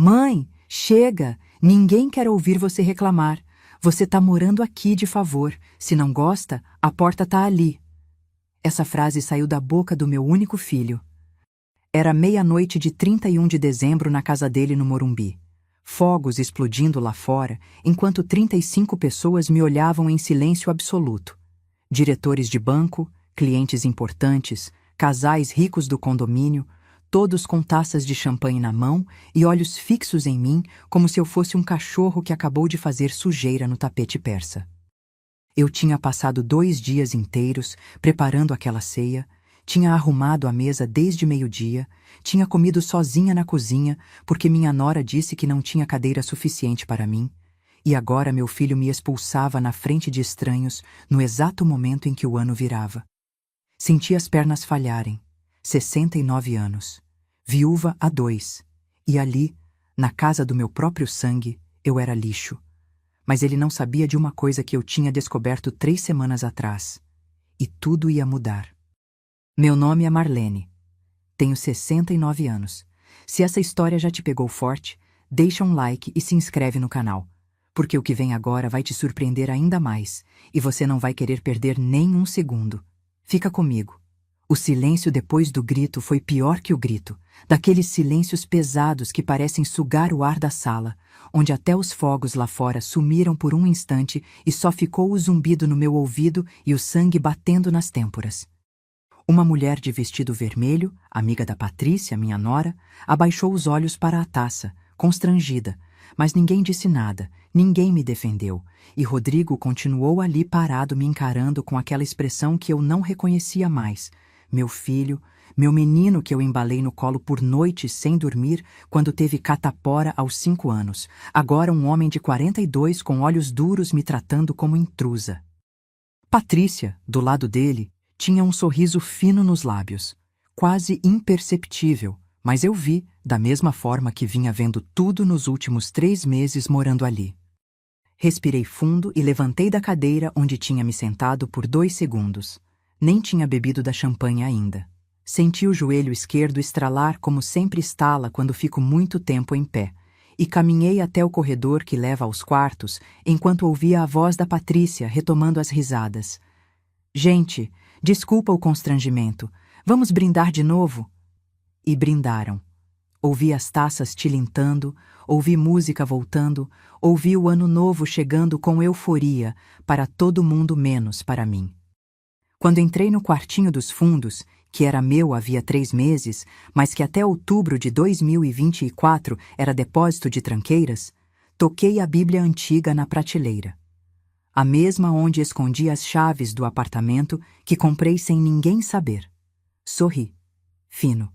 Mãe, chega! Ninguém quer ouvir você reclamar. Você tá morando aqui de favor. Se não gosta, a porta tá ali. Essa frase saiu da boca do meu único filho. Era meia-noite de 31 de dezembro na casa dele no Morumbi. Fogos explodindo lá fora, enquanto 35 pessoas me olhavam em silêncio absoluto. Diretores de banco, clientes importantes, casais ricos do condomínio, todos com taças de champanhe na mão e olhos fixos em mim como se eu fosse um cachorro que acabou de fazer sujeira no tapete persa. Eu tinha passado 2 dias inteiros preparando aquela ceia, tinha arrumado a mesa desde meio-dia, tinha comido sozinha na cozinha porque minha nora disse que não tinha cadeira suficiente para mim, e agora meu filho me expulsava na frente de estranhos no exato momento em que o ano virava. Senti as pernas falharem. 69 anos. Viúva há 2. E ali, na casa do meu próprio sangue, eu era lixo. Mas ele não sabia de uma coisa que eu tinha descoberto 3 semanas atrás. E tudo ia mudar. Meu nome é Marlene. Tenho 69 anos. Se essa história já te pegou forte, deixa um like e se inscreve no canal. Porque o que vem agora vai te surpreender ainda mais, e você não vai querer perder nem um segundo. Fica comigo. O silêncio depois do grito foi pior que o grito, daqueles silêncios pesados que parecem sugar o ar da sala, onde até os fogos lá fora sumiram por um instante e só ficou o zumbido no meu ouvido e o sangue batendo nas têmporas. Uma mulher de vestido vermelho, amiga da Patrícia, minha nora, abaixou os olhos para a taça, constrangida, mas ninguém disse nada, ninguém me defendeu, e Rodrigo continuou ali parado me encarando com aquela expressão que eu não reconhecia mais. Meu filho, meu menino que eu embalei no colo por noites sem dormir quando teve catapora aos 5 anos, agora um homem de 42 com olhos duros me tratando como intrusa. Patrícia, do lado dele, tinha um sorriso fino nos lábios, quase imperceptível, mas eu vi, da mesma forma que vinha vendo tudo nos últimos 3 meses morando ali. Respirei fundo e levantei da cadeira onde tinha me sentado por 2 segundos. Nem tinha bebido da champanhe ainda. Senti o joelho esquerdo estralar como sempre estala quando fico muito tempo em pé, e caminhei até o corredor que leva aos quartos, enquanto ouvia a voz da Patrícia retomando as risadas. Gente, desculpa o constrangimento. Vamos brindar de novo? E brindaram. Ouvi as taças tilintando, ouvi música voltando, ouvi o ano novo chegando com euforia para todo mundo menos para mim. Quando entrei no quartinho dos fundos, que era meu havia 3 meses, mas que até outubro de 2024 era depósito de tranqueiras, toquei a Bíblia antiga na prateleira. A mesma onde escondi as chaves do apartamento que comprei sem ninguém saber. Sorri. Fino.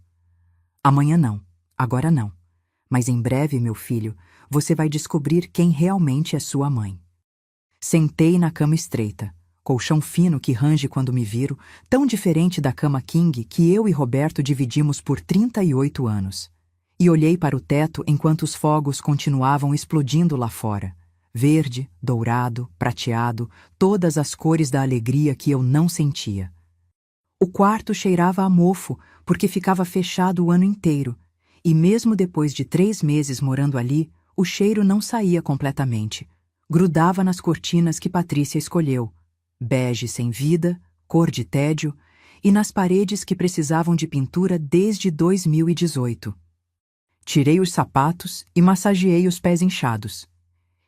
Amanhã não, agora não. Mas em breve, meu filho, você vai descobrir quem realmente é sua mãe. Sentei na cama estreita, colchão fino que range quando me viro, tão diferente da cama king que eu e Roberto dividimos por 38 anos. E olhei para o teto enquanto os fogos continuavam explodindo lá fora. Verde, dourado, prateado, todas as cores da alegria que eu não sentia. O quarto cheirava a mofo, porque ficava fechado o ano inteiro, e mesmo depois de 3 meses morando ali, o cheiro não saía completamente. Grudava nas cortinas que Patrícia escolheu, bege sem vida, cor de tédio, e nas paredes que precisavam de pintura desde 2018. Tirei os sapatos e massageei os pés inchados.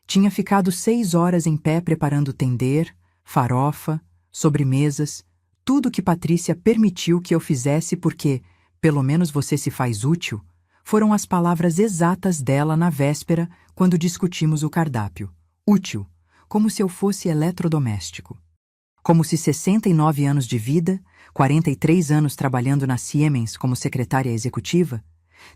Tinha ficado 6 horas em pé preparando tender, farofa, sobremesas, tudo que Patrícia permitiu que eu fizesse porque, pelo menos você se faz útil, foram as palavras exatas dela na véspera quando discutimos o cardápio. Útil, como se eu fosse eletrodoméstico. Como se 69 anos de vida, 43 anos trabalhando na Siemens como secretária executiva,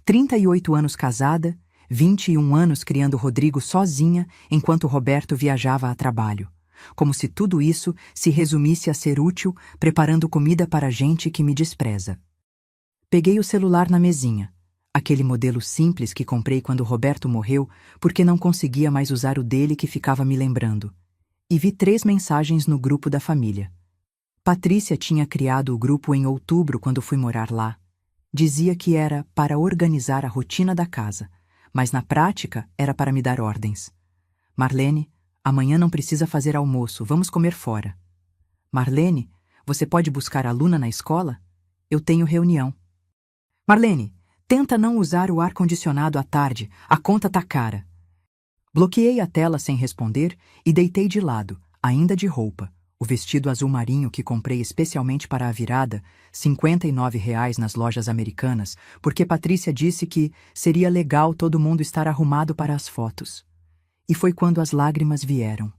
38 anos casada, 21 anos criando Rodrigo sozinha enquanto Roberto viajava a trabalho. Como se tudo isso se resumisse a ser útil preparando comida para gente que me despreza. Peguei o celular na mesinha, aquele modelo simples que comprei quando Roberto morreu porque não conseguia mais usar o dele que ficava me lembrando. E vi 3 mensagens no grupo da família. Patrícia tinha criado o grupo em outubro quando fui morar lá. Dizia que era para organizar a rotina da casa, mas na prática era para me dar ordens. Marlene, amanhã não precisa fazer almoço, vamos comer fora. Marlene, você pode buscar a Luna na escola? Eu tenho reunião. Marlene, tenta não usar o ar-condicionado à tarde, a conta tá cara. Bloqueei a tela sem responder e deitei de lado, ainda de roupa, o vestido azul marinho que comprei especialmente para a virada, R$ 59 nas lojas americanas, porque Patrícia disse que seria legal todo mundo estar arrumado para as fotos. E foi quando as lágrimas vieram.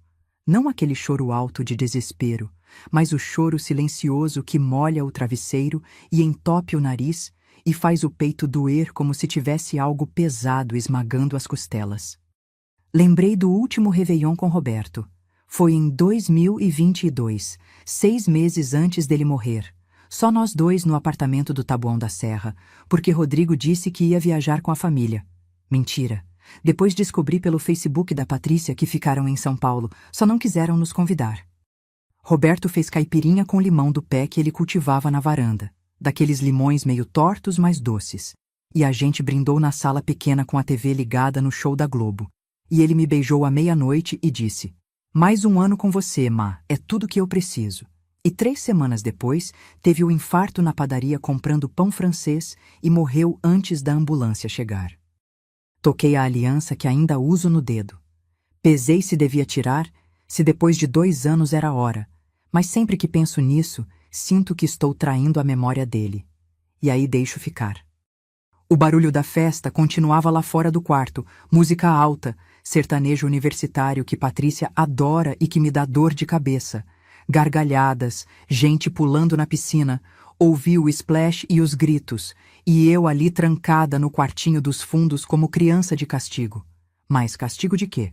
Não aquele choro alto de desespero, mas o choro silencioso que molha o travesseiro e entope o nariz e faz o peito doer como se tivesse algo pesado esmagando as costelas. Lembrei do último Réveillon com Roberto. Foi em 2022, 6 meses antes dele morrer. Só nós dois no apartamento do Taboão da Serra, porque Rodrigo disse que ia viajar com a família. Mentira. Depois descobri pelo Facebook da Patrícia que ficaram em São Paulo, só não quiseram nos convidar. Roberto fez caipirinha com limão do pé que ele cultivava na varanda, daqueles limões meio tortos, mas doces. E a gente brindou na sala pequena com a TV ligada no show da Globo. E ele me beijou à meia-noite e disse: "Mais um ano com você, Má, é tudo que eu preciso." E 3 semanas depois, teve o infarto na padaria comprando pão francês e morreu antes da ambulância chegar. Toquei a aliança que ainda uso no dedo. Pesei se devia tirar, se depois de 2 anos era hora, mas sempre que penso nisso, sinto que estou traindo a memória dele. E aí deixo ficar. O barulho da festa continuava lá fora do quarto, música alta, sertanejo universitário que Patrícia adora e que me dá dor de cabeça. Gargalhadas, gente pulando na piscina, ouvi o splash e os gritos, e eu ali trancada no quartinho dos fundos como criança de castigo. Mas castigo de quê?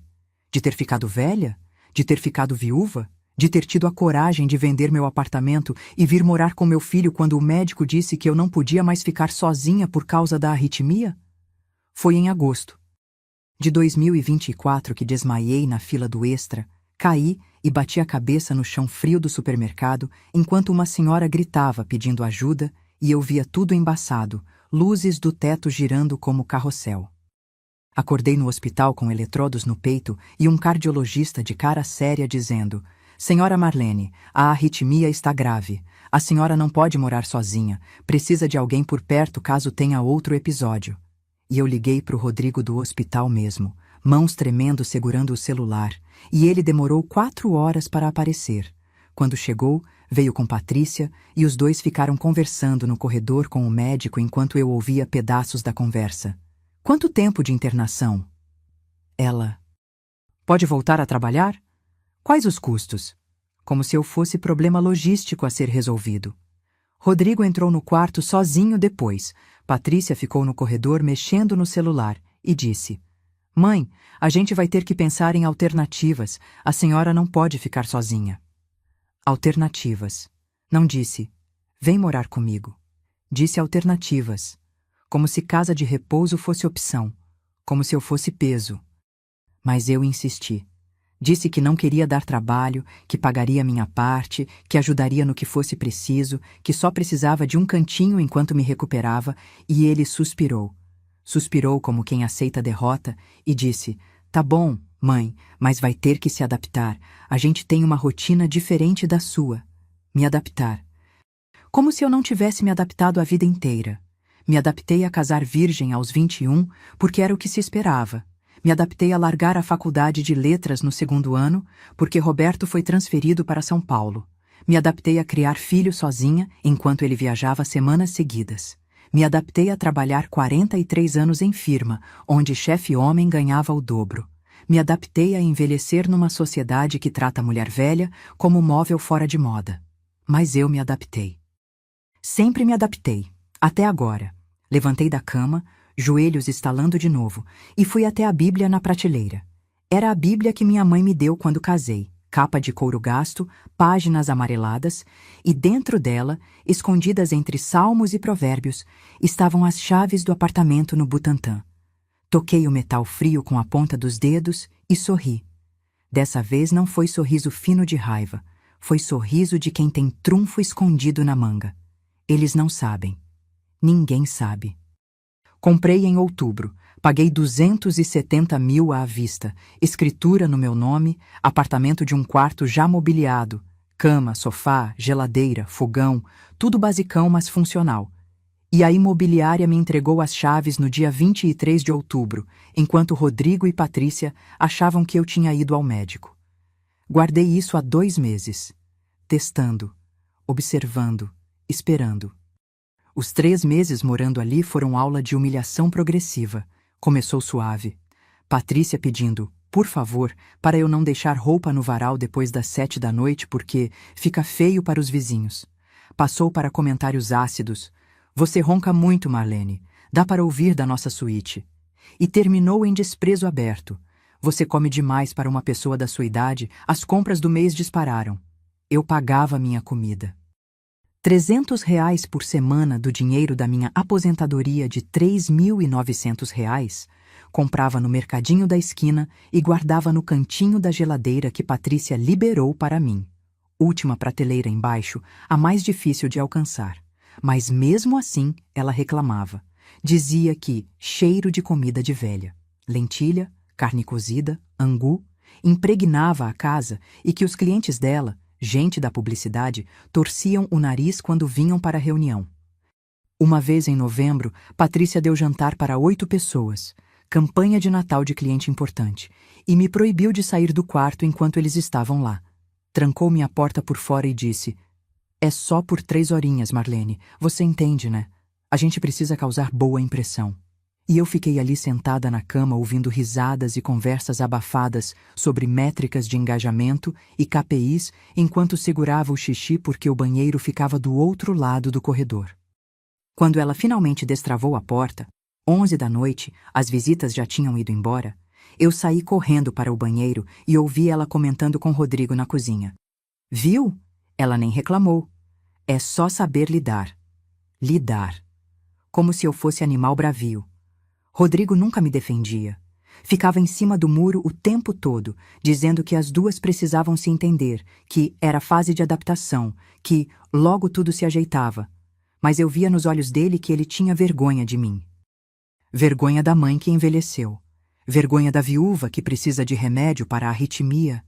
De ter ficado velha? De ter ficado viúva? De ter tido a coragem de vender meu apartamento e vir morar com meu filho quando o médico disse que eu não podia mais ficar sozinha por causa da arritmia? Foi em agosto de 2024 que desmaiei na fila do Extra, caí e bati a cabeça no chão frio do supermercado enquanto uma senhora gritava pedindo ajuda e eu via tudo embaçado, luzes do teto girando como carrossel. Acordei no hospital com eletrodos no peito e um cardiologista de cara séria dizendo: "Senhora Marlene, a arritmia está grave. A senhora não pode morar sozinha. Precisa de alguém por perto caso tenha outro episódio." E eu liguei para o Rodrigo do hospital mesmo, mãos tremendo segurando o celular, e ele demorou 4 horas para aparecer. Quando chegou, veio com Patrícia e os dois ficaram conversando no corredor com o médico enquanto eu ouvia pedaços da conversa. "Quanto tempo de internação?" Ela: "Pode voltar a trabalhar? Quais os custos?" Como se eu fosse problema logístico a ser resolvido. Rodrigo entrou no quarto sozinho depois. Patrícia ficou no corredor mexendo no celular e disse: "Mãe, a gente vai ter que pensar em alternativas. A senhora não pode ficar sozinha." Alternativas. Não disse: "Vem morar comigo." Disse alternativas. Como se casa de repouso fosse opção. Como se eu fosse peso. Mas eu insisti. Disse que não queria dar trabalho, que pagaria minha parte, que ajudaria no que fosse preciso, que só precisava de um cantinho enquanto me recuperava, e ele suspirou. Suspirou como quem aceita a derrota e disse: "Tá bom, mãe, mas vai ter que se adaptar. A gente tem uma rotina diferente da sua." Me adaptar. Como se eu não tivesse me adaptado a vida inteira. Me adaptei a casar virgem aos 21, porque era o que se esperava. Me adaptei a largar a faculdade de letras no 2º ano, porque Roberto foi transferido para São Paulo. Me adaptei a criar filho sozinha, enquanto ele viajava semanas seguidas. Me adaptei a trabalhar 43 anos em firma, onde chefe homem ganhava o dobro. Me adaptei a envelhecer numa sociedade que trata a mulher velha como móvel fora de moda. Mas eu me adaptei. Sempre me adaptei, até agora. Levantei da cama, joelhos estalando de novo, e fui até a Bíblia na prateleira. Era a Bíblia que minha mãe me deu quando casei, capa de couro gasto, páginas amareladas, e dentro dela, escondidas entre salmos e provérbios, estavam as chaves do apartamento no Butantã. Toquei o metal frio com a ponta dos dedos e sorri. Dessa vez não foi sorriso fino de raiva, foi sorriso de quem tem trunfo escondido na manga. Eles não sabem. Ninguém sabe. Comprei em outubro, Paguei 270 mil à vista, escritura no meu nome, apartamento de um quarto já mobiliado, cama, sofá, geladeira, fogão, tudo basicão, mas funcional. E a imobiliária me entregou as chaves no dia 23 de outubro, enquanto Rodrigo e Patrícia achavam que eu tinha ido ao médico. Guardei isso há 2 meses, testando, observando, esperando. Os 3 meses morando ali foram aula de humilhação progressiva. Começou suave. Patrícia pedindo, por favor, para eu não deixar roupa no varal depois das 7 da noite porque fica feio para os vizinhos. Passou para comentários ácidos. Você ronca muito, Marlene. Dá para ouvir da nossa suíte. E terminou em desprezo aberto. Você come demais para uma pessoa da sua idade, as compras do mês dispararam. Eu pagava minha comida. R$ 300 por semana do dinheiro da minha aposentadoria de R$ 3.900, comprava no mercadinho da esquina e guardava no cantinho da geladeira que Patrícia liberou para mim. Última prateleira embaixo, a mais difícil de alcançar. Mas mesmo assim, ela reclamava. Dizia que cheiro de comida de velha, lentilha, carne cozida, angu, impregnava a casa e que os clientes dela, gente da publicidade, torciam o nariz quando vinham para a reunião. Uma vez em novembro, Patrícia deu jantar para 8 pessoas, campanha de Natal de cliente importante, e me proibiu de sair do quarto enquanto eles estavam lá. Trancou minha porta por fora e disse: é só por 3 horinhas, Marlene, você entende, né? A gente precisa causar boa impressão. E eu fiquei ali sentada na cama ouvindo risadas e conversas abafadas sobre métricas de engajamento e KPIs enquanto segurava o xixi porque o banheiro ficava do outro lado do corredor. Quando ela finalmente destravou a porta, 11 da noite, as visitas já tinham ido embora, eu saí correndo para o banheiro e ouvi ela comentando com Rodrigo na cozinha. Viu? Ela nem reclamou. É só saber lidar. Lidar. Como se eu fosse animal bravio. Rodrigo nunca me defendia. Ficava em cima do muro o tempo todo, dizendo que as duas precisavam se entender, que era fase de adaptação, que logo tudo se ajeitava. Mas eu via nos olhos dele que ele tinha vergonha de mim. Vergonha da mãe que envelheceu. Vergonha da viúva que precisa de remédio para a arritmia.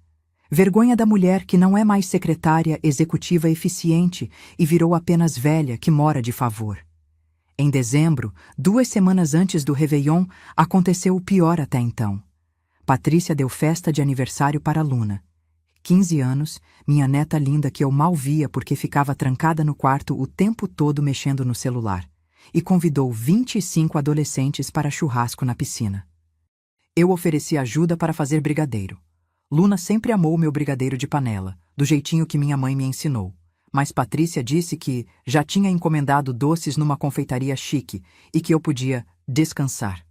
Vergonha da mulher que não é mais secretária executiva eficiente e virou apenas velha que mora de favor. Em dezembro, 2 semanas antes do Réveillon, aconteceu o pior até então. Patrícia deu festa de aniversário para Luna. 15 anos, minha neta linda que eu mal via porque ficava trancada no quarto o tempo todo mexendo no celular, e convidou 25 adolescentes para churrasco na piscina. Eu ofereci ajuda para fazer brigadeiro. Luna sempre amou meu brigadeiro de panela, do jeitinho que minha mãe me ensinou. Mas Patrícia disse que já tinha encomendado doces numa confeitaria chique e que eu podia descansar.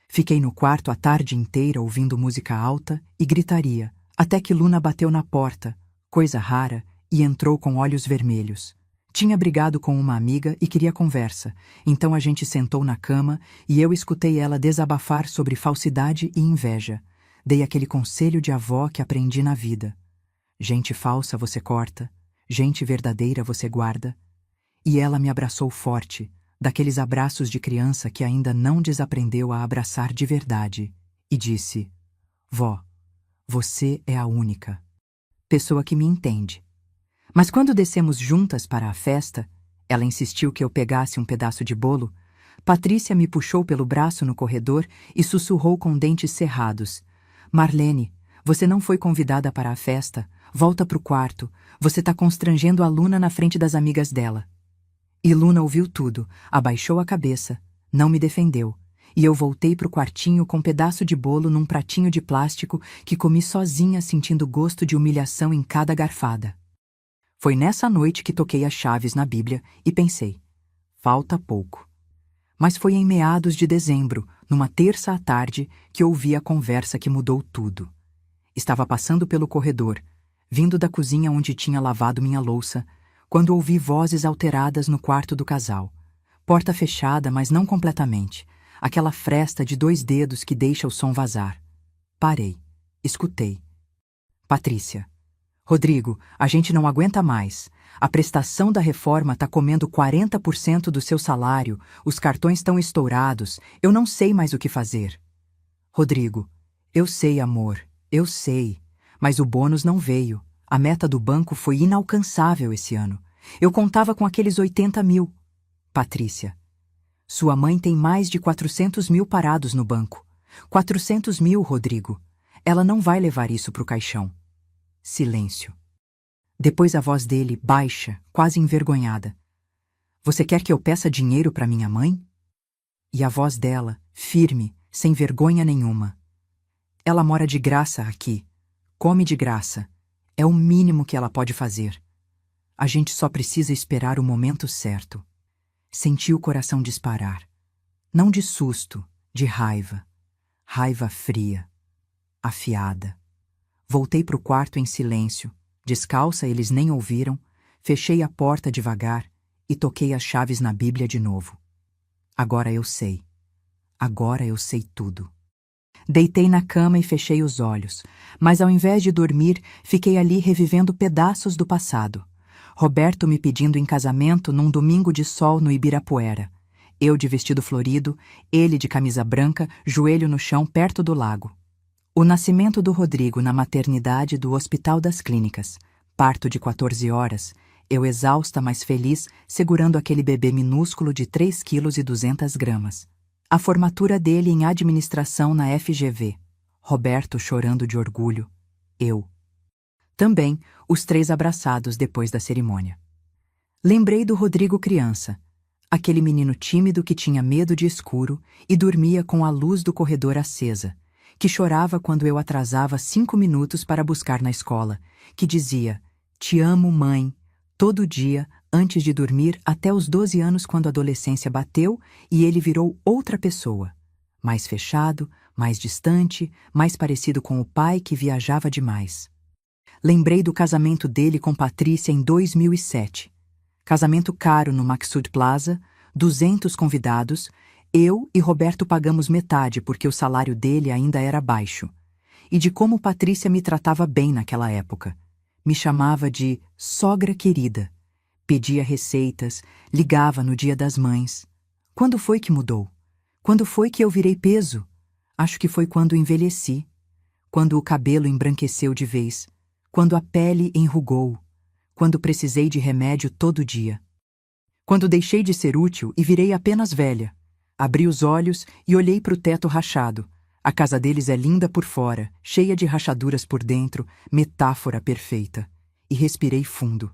Fiquei no quarto a tarde inteira ouvindo música alta e gritaria, até que Luna bateu na porta, coisa rara, e entrou com olhos vermelhos. Tinha brigado com uma amiga e queria conversa, então a gente sentou na cama e eu escutei ela desabafar sobre falsidade e inveja. Dei aquele conselho de avó que aprendi na vida. Gente falsa você corta, gente verdadeira você guarda. E ela me abraçou forte, daqueles abraços de criança que ainda não desaprendeu a abraçar de verdade, e disse: Vó, você é a única pessoa que me entende. Mas quando descemos juntas para a festa, ela insistiu que eu pegasse um pedaço de bolo. Patrícia me puxou pelo braço no corredor e sussurrou com dentes cerrados: Marlene, você não foi convidada para a festa. Volta pro quarto. Você tá constrangendo a Luna na frente das amigas dela. E Luna ouviu tudo, abaixou a cabeça, não me defendeu. E eu voltei pro quartinho com um pedaço de bolo num pratinho de plástico que comi sozinha sentindo gosto de humilhação em cada garfada. Foi nessa noite que toquei as chaves na Bíblia e pensei: falta pouco. Mas foi em meados de dezembro, numa terça à tarde, que ouvi a conversa que mudou tudo. Estava passando pelo corredor, vindo da cozinha onde tinha lavado minha louça, quando ouvi vozes alteradas no quarto do casal. Porta fechada, mas não completamente. Aquela fresta de 2 dedos que deixa o som vazar. Parei. Escutei. Patrícia. Rodrigo, a gente não aguenta mais. A prestação da reforma tá comendo 40% do seu salário, os cartões estão estourados, eu não sei mais o que fazer. Rodrigo, eu sei, amor, eu sei, mas o bônus não veio. A meta do banco foi inalcançável esse ano. Eu contava com aqueles 80 mil. Patrícia, sua mãe tem mais de 400 mil parados no banco. 400 mil, Rodrigo. Ela não vai levar isso pro caixão. Silêncio. Depois a voz dele, baixa, quase envergonhada. Você quer que eu peça dinheiro para minha mãe? E a voz dela, firme, sem vergonha nenhuma. Ela mora de graça aqui. Come de graça. É o mínimo que ela pode fazer. A gente só precisa esperar o momento certo. Senti o coração disparar. Não de susto, de raiva. Raiva fria. Afiada. Voltei pro quarto em silêncio. Descalça, eles nem ouviram. Fechei a porta devagar e toquei as chaves na Bíblia de novo. Agora eu sei. Agora eu sei tudo. Deitei na cama e fechei os olhos, mas ao invés de dormir, fiquei ali revivendo pedaços do passado. Roberto me pedindo em casamento num domingo de sol no Ibirapuera. Eu de vestido florido, ele de camisa branca, joelho no chão perto do lago. O nascimento do Rodrigo na maternidade do Hospital das Clínicas. Parto de 14 horas, eu exausta, mas feliz, segurando aquele bebê minúsculo de 3,2 kg. A formatura dele em administração na FGV. Roberto chorando de orgulho. Eu. Também, os 3 abraçados depois da cerimônia. Lembrei do Rodrigo criança, aquele menino tímido que tinha medo de escuro e dormia com a luz do corredor acesa, que chorava quando eu atrasava 5 minutos para buscar na escola, que dizia, "Te amo, mãe", todo dia, antes de dormir até os 12 anos quando a adolescência bateu e ele virou outra pessoa, mais fechado, mais distante, mais parecido com o pai que viajava demais. Lembrei do casamento dele com Patrícia em 2007. Casamento caro no Maxud Plaza, 200 convidados, eu e Roberto pagamos metade porque o salário dele ainda era baixo. E de como Patrícia me tratava bem naquela época. Me chamava de sogra querida. Pedia receitas, ligava no Dia das Mães. Quando foi que mudou? Quando foi que eu virei peso? Acho que foi quando envelheci. Quando o cabelo embranqueceu de vez. Quando a pele enrugou. Quando precisei de remédio todo dia. Quando deixei de ser útil e virei apenas velha. Abri os olhos e olhei para o teto rachado. A casa deles é linda por fora, cheia de rachaduras por dentro, metáfora perfeita. E respirei fundo.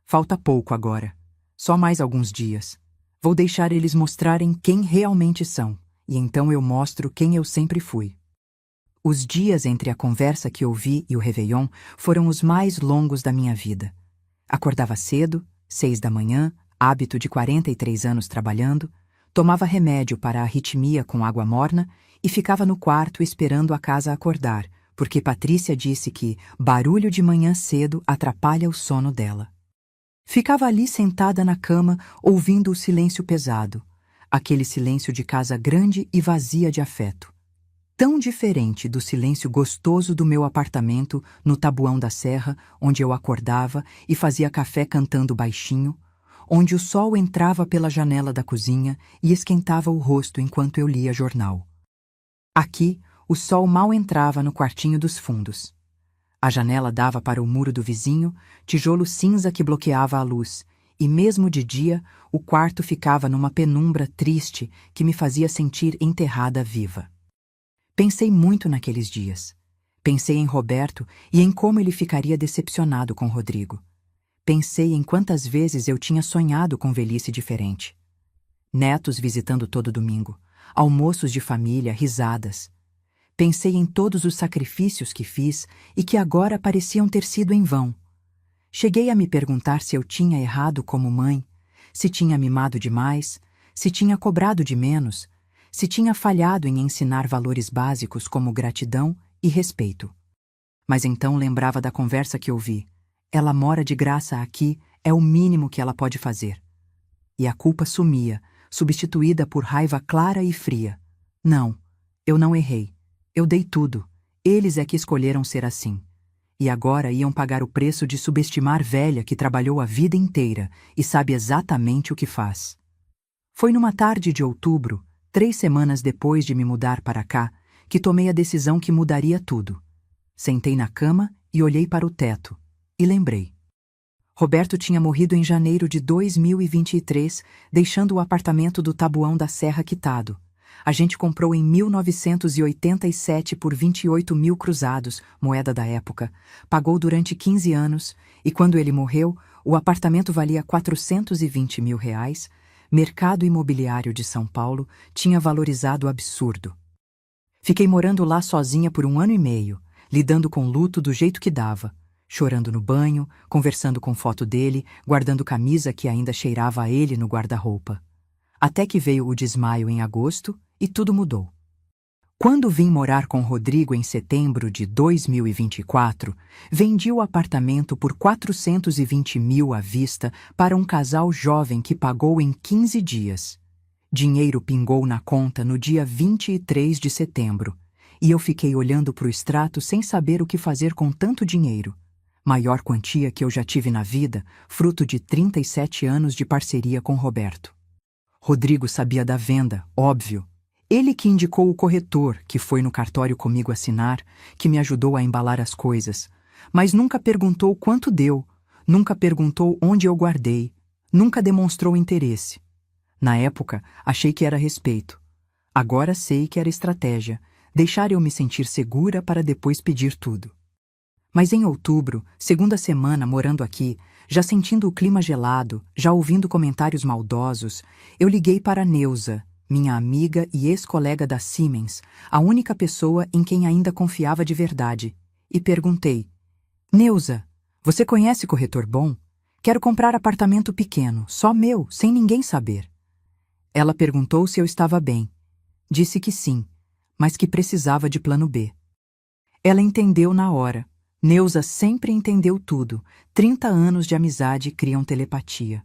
Falta pouco agora. Só mais alguns dias. Vou deixar eles mostrarem quem realmente são, e então eu mostro quem eu sempre fui. Os dias entre a conversa que ouvi e o Réveillon foram os mais longos da minha vida. Acordava cedo, 6 da manhã, hábito de 43 anos trabalhando, tomava remédio para a arritmia com água morna e ficava no quarto esperando a casa acordar, porque Patrícia disse que barulho de manhã cedo atrapalha o sono dela. Ficava ali sentada na cama, ouvindo o silêncio pesado, aquele silêncio de casa grande e vazia de afeto. Tão diferente do silêncio gostoso do meu apartamento no Tabuão da Serra, onde eu acordava e fazia café cantando baixinho, onde o sol entrava pela janela da cozinha e esquentava o rosto enquanto eu lia jornal. Aqui, o sol mal entrava no quartinho dos fundos. A janela dava para o muro do vizinho, tijolo cinza que bloqueava a luz, e mesmo de dia, o quarto ficava numa penumbra triste que me fazia sentir enterrada viva. Pensei muito naqueles dias. Pensei em Roberto e em como ele ficaria decepcionado com Rodrigo. Pensei em quantas vezes eu tinha sonhado com velhice diferente. Netos visitando todo domingo, almoços de família, risadas. Pensei em todos os sacrifícios que fiz e que agora pareciam ter sido em vão. Cheguei a me perguntar se eu tinha errado como mãe, se tinha mimado demais, se tinha cobrado de menos, se tinha falhado em ensinar valores básicos como gratidão e respeito. Mas então lembrava da conversa que ouvi. Ela mora de graça aqui, é o mínimo que ela pode fazer. E a culpa sumia, substituída por raiva clara e fria. Não, eu não errei. Eu dei tudo. Eles é que escolheram ser assim. e agora iam pagar o preço de subestimar velha que trabalhou a vida inteira e sabe exatamente o que faz. Foi numa tarde de outubro, 3 semanas depois de me mudar para cá, que tomei a decisão que mudaria tudo. Sentei na cama e olhei para o teto, e lembrei. Roberto tinha morrido em janeiro de 2023, deixando o apartamento do Tabuão da Serra quitado. A gente comprou em 1987 por 28 mil cruzados, moeda da época, pagou durante 15 anos, e quando ele morreu, o apartamento valia 420 mil reais, mercado imobiliário de São Paulo tinha valorizado absurdo. Fiquei morando lá sozinha por 1 ano e meio, lidando com luto do jeito que dava, chorando no banho, conversando com foto dele, guardando camisa que ainda cheirava a ele no guarda-roupa. Até que veio o desmaio em agosto e tudo mudou. Quando vim morar com Rodrigo em setembro de 2024, vendi o apartamento por 420 mil à vista para um casal jovem que pagou em 15 dias. Dinheiro pingou na conta no dia 23 de setembro, e eu fiquei olhando para o extrato sem saber o que fazer com tanto dinheiro. Maior quantia que eu já tive na vida, fruto de 37 anos de parceria com Roberto. Rodrigo sabia da venda, óbvio. Ele que indicou o corretor, que foi no cartório comigo assinar, que me ajudou a embalar as coisas, mas nunca perguntou quanto deu, nunca perguntou onde eu guardei, nunca demonstrou interesse. Na época, achei que era respeito. Agora sei que era estratégia, deixar eu me sentir segura para depois pedir tudo. Mas em outubro, segunda semana morando aqui, já sentindo o clima gelado, já ouvindo comentários maldosos, eu liguei para Neuza, minha amiga e ex-colega da Siemens, a única pessoa em quem ainda confiava de verdade, e perguntei: Neuza, você conhece corretor bom? Quero comprar apartamento pequeno, só meu, sem ninguém saber. Ela perguntou se eu estava bem. Disse que sim, mas que precisava de plano B. Ela entendeu na hora. Neuza sempre entendeu tudo. 30 anos de amizade criam telepatia.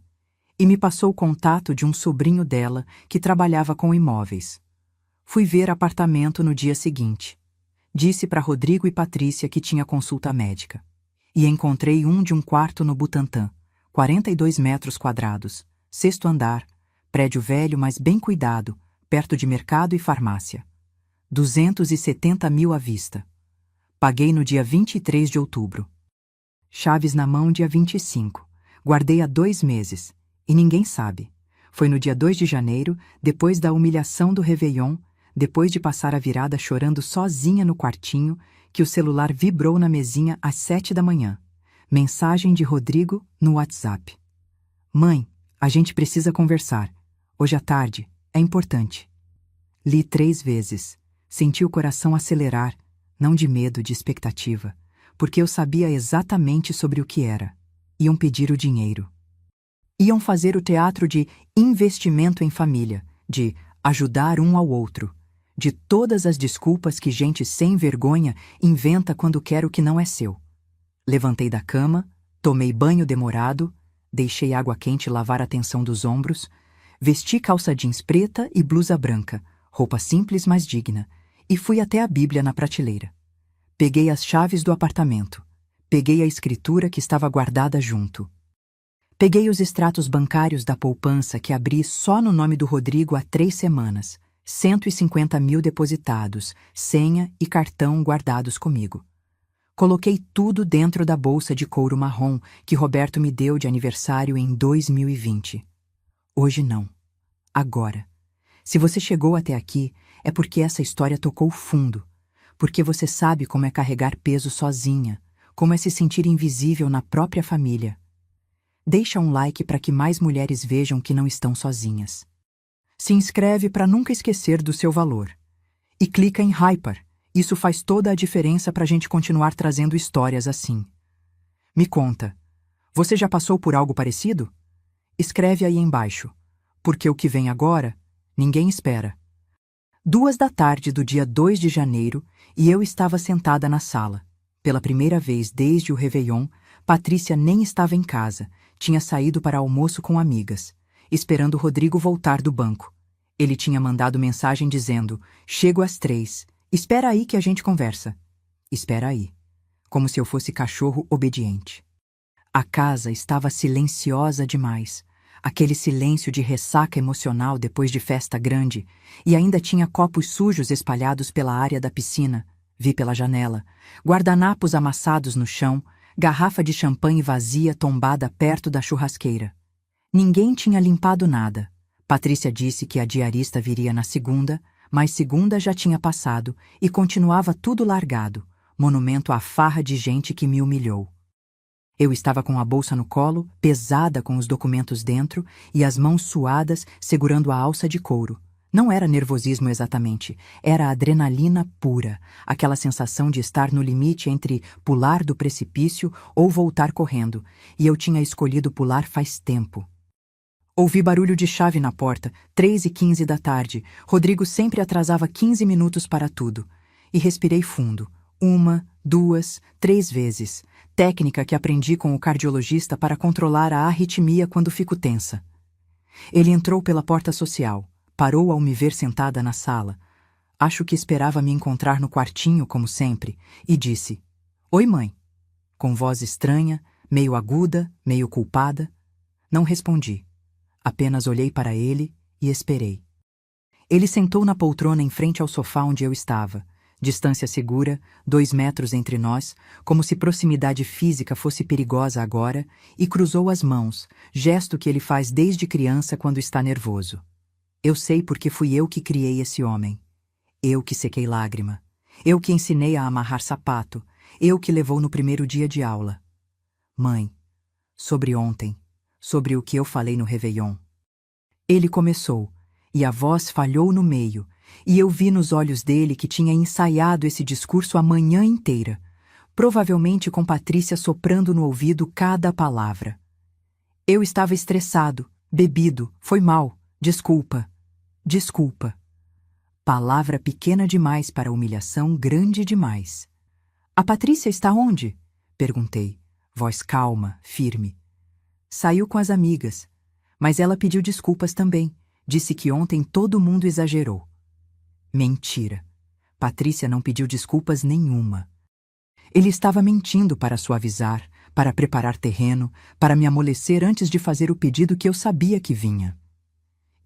E me passou o contato de um sobrinho dela que trabalhava com imóveis. Fui ver apartamento no dia seguinte. Disse para Rodrigo e Patrícia que tinha consulta médica. E encontrei um de um quarto no Butantã, 42 metros quadrados, 6º andar, prédio velho, mas bem cuidado, perto de mercado e farmácia. 270 mil à vista. Paguei no dia 23 de outubro. Chaves na mão dia 25. Guardei há 2 meses. E ninguém sabe. Foi no dia 2 de janeiro, depois da humilhação do Réveillon, depois de passar a virada chorando sozinha no quartinho, que o celular vibrou na mesinha às 7 da manhã. Mensagem de Rodrigo no WhatsApp. Mãe, a gente precisa conversar. Hoje à tarde. É importante. Li 3 vezes. Senti o coração acelerar, não de medo, de expectativa, porque eu sabia exatamente sobre o que era. Iam pedir o dinheiro. Iam fazer o teatro de investimento em família, de ajudar um ao outro, de todas as desculpas que gente sem vergonha inventa quando quer o que não é seu. Levantei da cama, tomei banho demorado, deixei água quente lavar a tensão dos ombros, vesti calça jeans preta e blusa branca, roupa simples mas digna, e fui até a Bíblia na prateleira. Peguei as chaves do apartamento. Peguei a escritura que estava guardada junto. Peguei os extratos bancários da poupança que abri só no nome do Rodrigo há 3 semanas. 150 mil depositados, senha e cartão guardados comigo. Coloquei tudo dentro da bolsa de couro marrom que Roberto me deu de aniversário em 2020. Hoje não. Agora. Se você chegou até aqui, é porque essa história tocou fundo. Porque você sabe como é carregar peso sozinha, como é se sentir invisível na própria família. Deixa um like para que mais mulheres vejam que não estão sozinhas. Se inscreve para nunca esquecer do seu valor. E clica em Hyper. Isso faz toda a diferença para a gente continuar trazendo histórias assim. Me conta, você já passou por algo parecido? Escreve aí embaixo, porque o que vem agora, ninguém espera. 2 da tarde do dia 2 de janeiro, e eu estava sentada na sala. Pela primeira vez desde o Réveillon, Patrícia nem estava em casa, tinha saído para almoço com amigas, esperando Rodrigo voltar do banco. Ele tinha mandado mensagem dizendo: chego às 3, espera aí que a gente conversa. Espera aí. como se eu fosse cachorro obediente. A casa estava silenciosa demais, aquele silêncio de ressaca emocional depois de festa grande, e ainda tinha copos sujos espalhados pela área da piscina, vi pela janela, guardanapos amassados no chão, garrafa de champanhe vazia tombada perto da churrasqueira. Ninguém tinha limpado nada. Patrícia disse que a diarista viria na segunda, mas segunda já tinha passado e continuava tudo largado, monumento à farra de gente que me humilhou. Eu estava com a bolsa no colo, pesada com os documentos dentro e as mãos suadas segurando a alça de couro. Não era nervosismo exatamente, era adrenalina pura, aquela sensação de estar no limite entre pular do precipício ou voltar correndo, e eu tinha escolhido pular faz tempo. Ouvi barulho de chave na porta, 3h15 da tarde. Rodrigo sempre atrasava 15 minutos para tudo. E respirei fundo. 1, 2, 3 vezes. Técnica que aprendi com o cardiologista para controlar a arritmia quando fico tensa. Ele entrou pela porta social. Parou ao me ver sentada na sala. Acho que esperava me encontrar no quartinho, como sempre, e disse: "Oi, mãe." Com voz estranha, meio aguda, meio culpada. Não respondi. Apenas olhei para ele e esperei. Ele sentou na poltrona em frente ao sofá onde eu estava. Distância segura, 2 metros entre nós, como se proximidade física fosse perigosa agora, e cruzou as mãos, gesto que ele faz desde criança quando está nervoso. Eu sei porque fui eu que criei esse homem. Eu que sequei lágrima. Eu que ensinei a amarrar sapato. Eu que levou no primeiro dia de aula. Mãe, sobre ontem, sobre o que eu falei no Réveillon. Ele começou, e a voz falhou no meio, e eu vi nos olhos dele que tinha ensaiado esse discurso a manhã inteira, provavelmente com Patrícia soprando no ouvido cada palavra. Eu estava estressado, bebido, foi mal, desculpa, desculpa. Palavra pequena demais para humilhação grande demais. A Patrícia está onde? Perguntei, voz calma, firme. Saiu com as amigas, mas ela pediu desculpas também, disse que ontem todo mundo exagerou. Mentira. Patrícia não pediu desculpas nenhuma. Ele estava mentindo para suavizar, para preparar terreno, para me amolecer antes de fazer o pedido que eu sabia que vinha.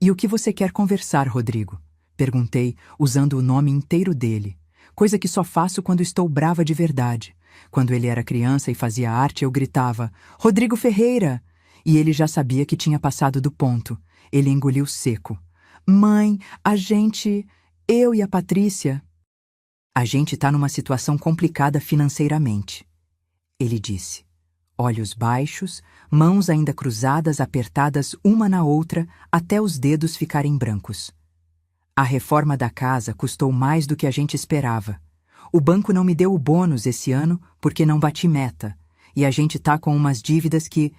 E o que você quer conversar, Rodrigo? Perguntei, usando o nome inteiro dele, coisa que só faço quando estou brava de verdade. Quando ele era criança e fazia arte, eu gritava, Rodrigo Ferreira! E ele já sabia que tinha passado do ponto. Ele engoliu seco. Mãe, eu e a Patrícia. A gente tá numa situação complicada financeiramente. Ele disse. Olhos baixos, mãos ainda cruzadas, apertadas uma na outra, até os dedos ficarem brancos. A reforma da casa custou mais do que a gente esperava. O banco não me deu o bônus esse ano porque não bati meta, e a gente tá com umas dívidas que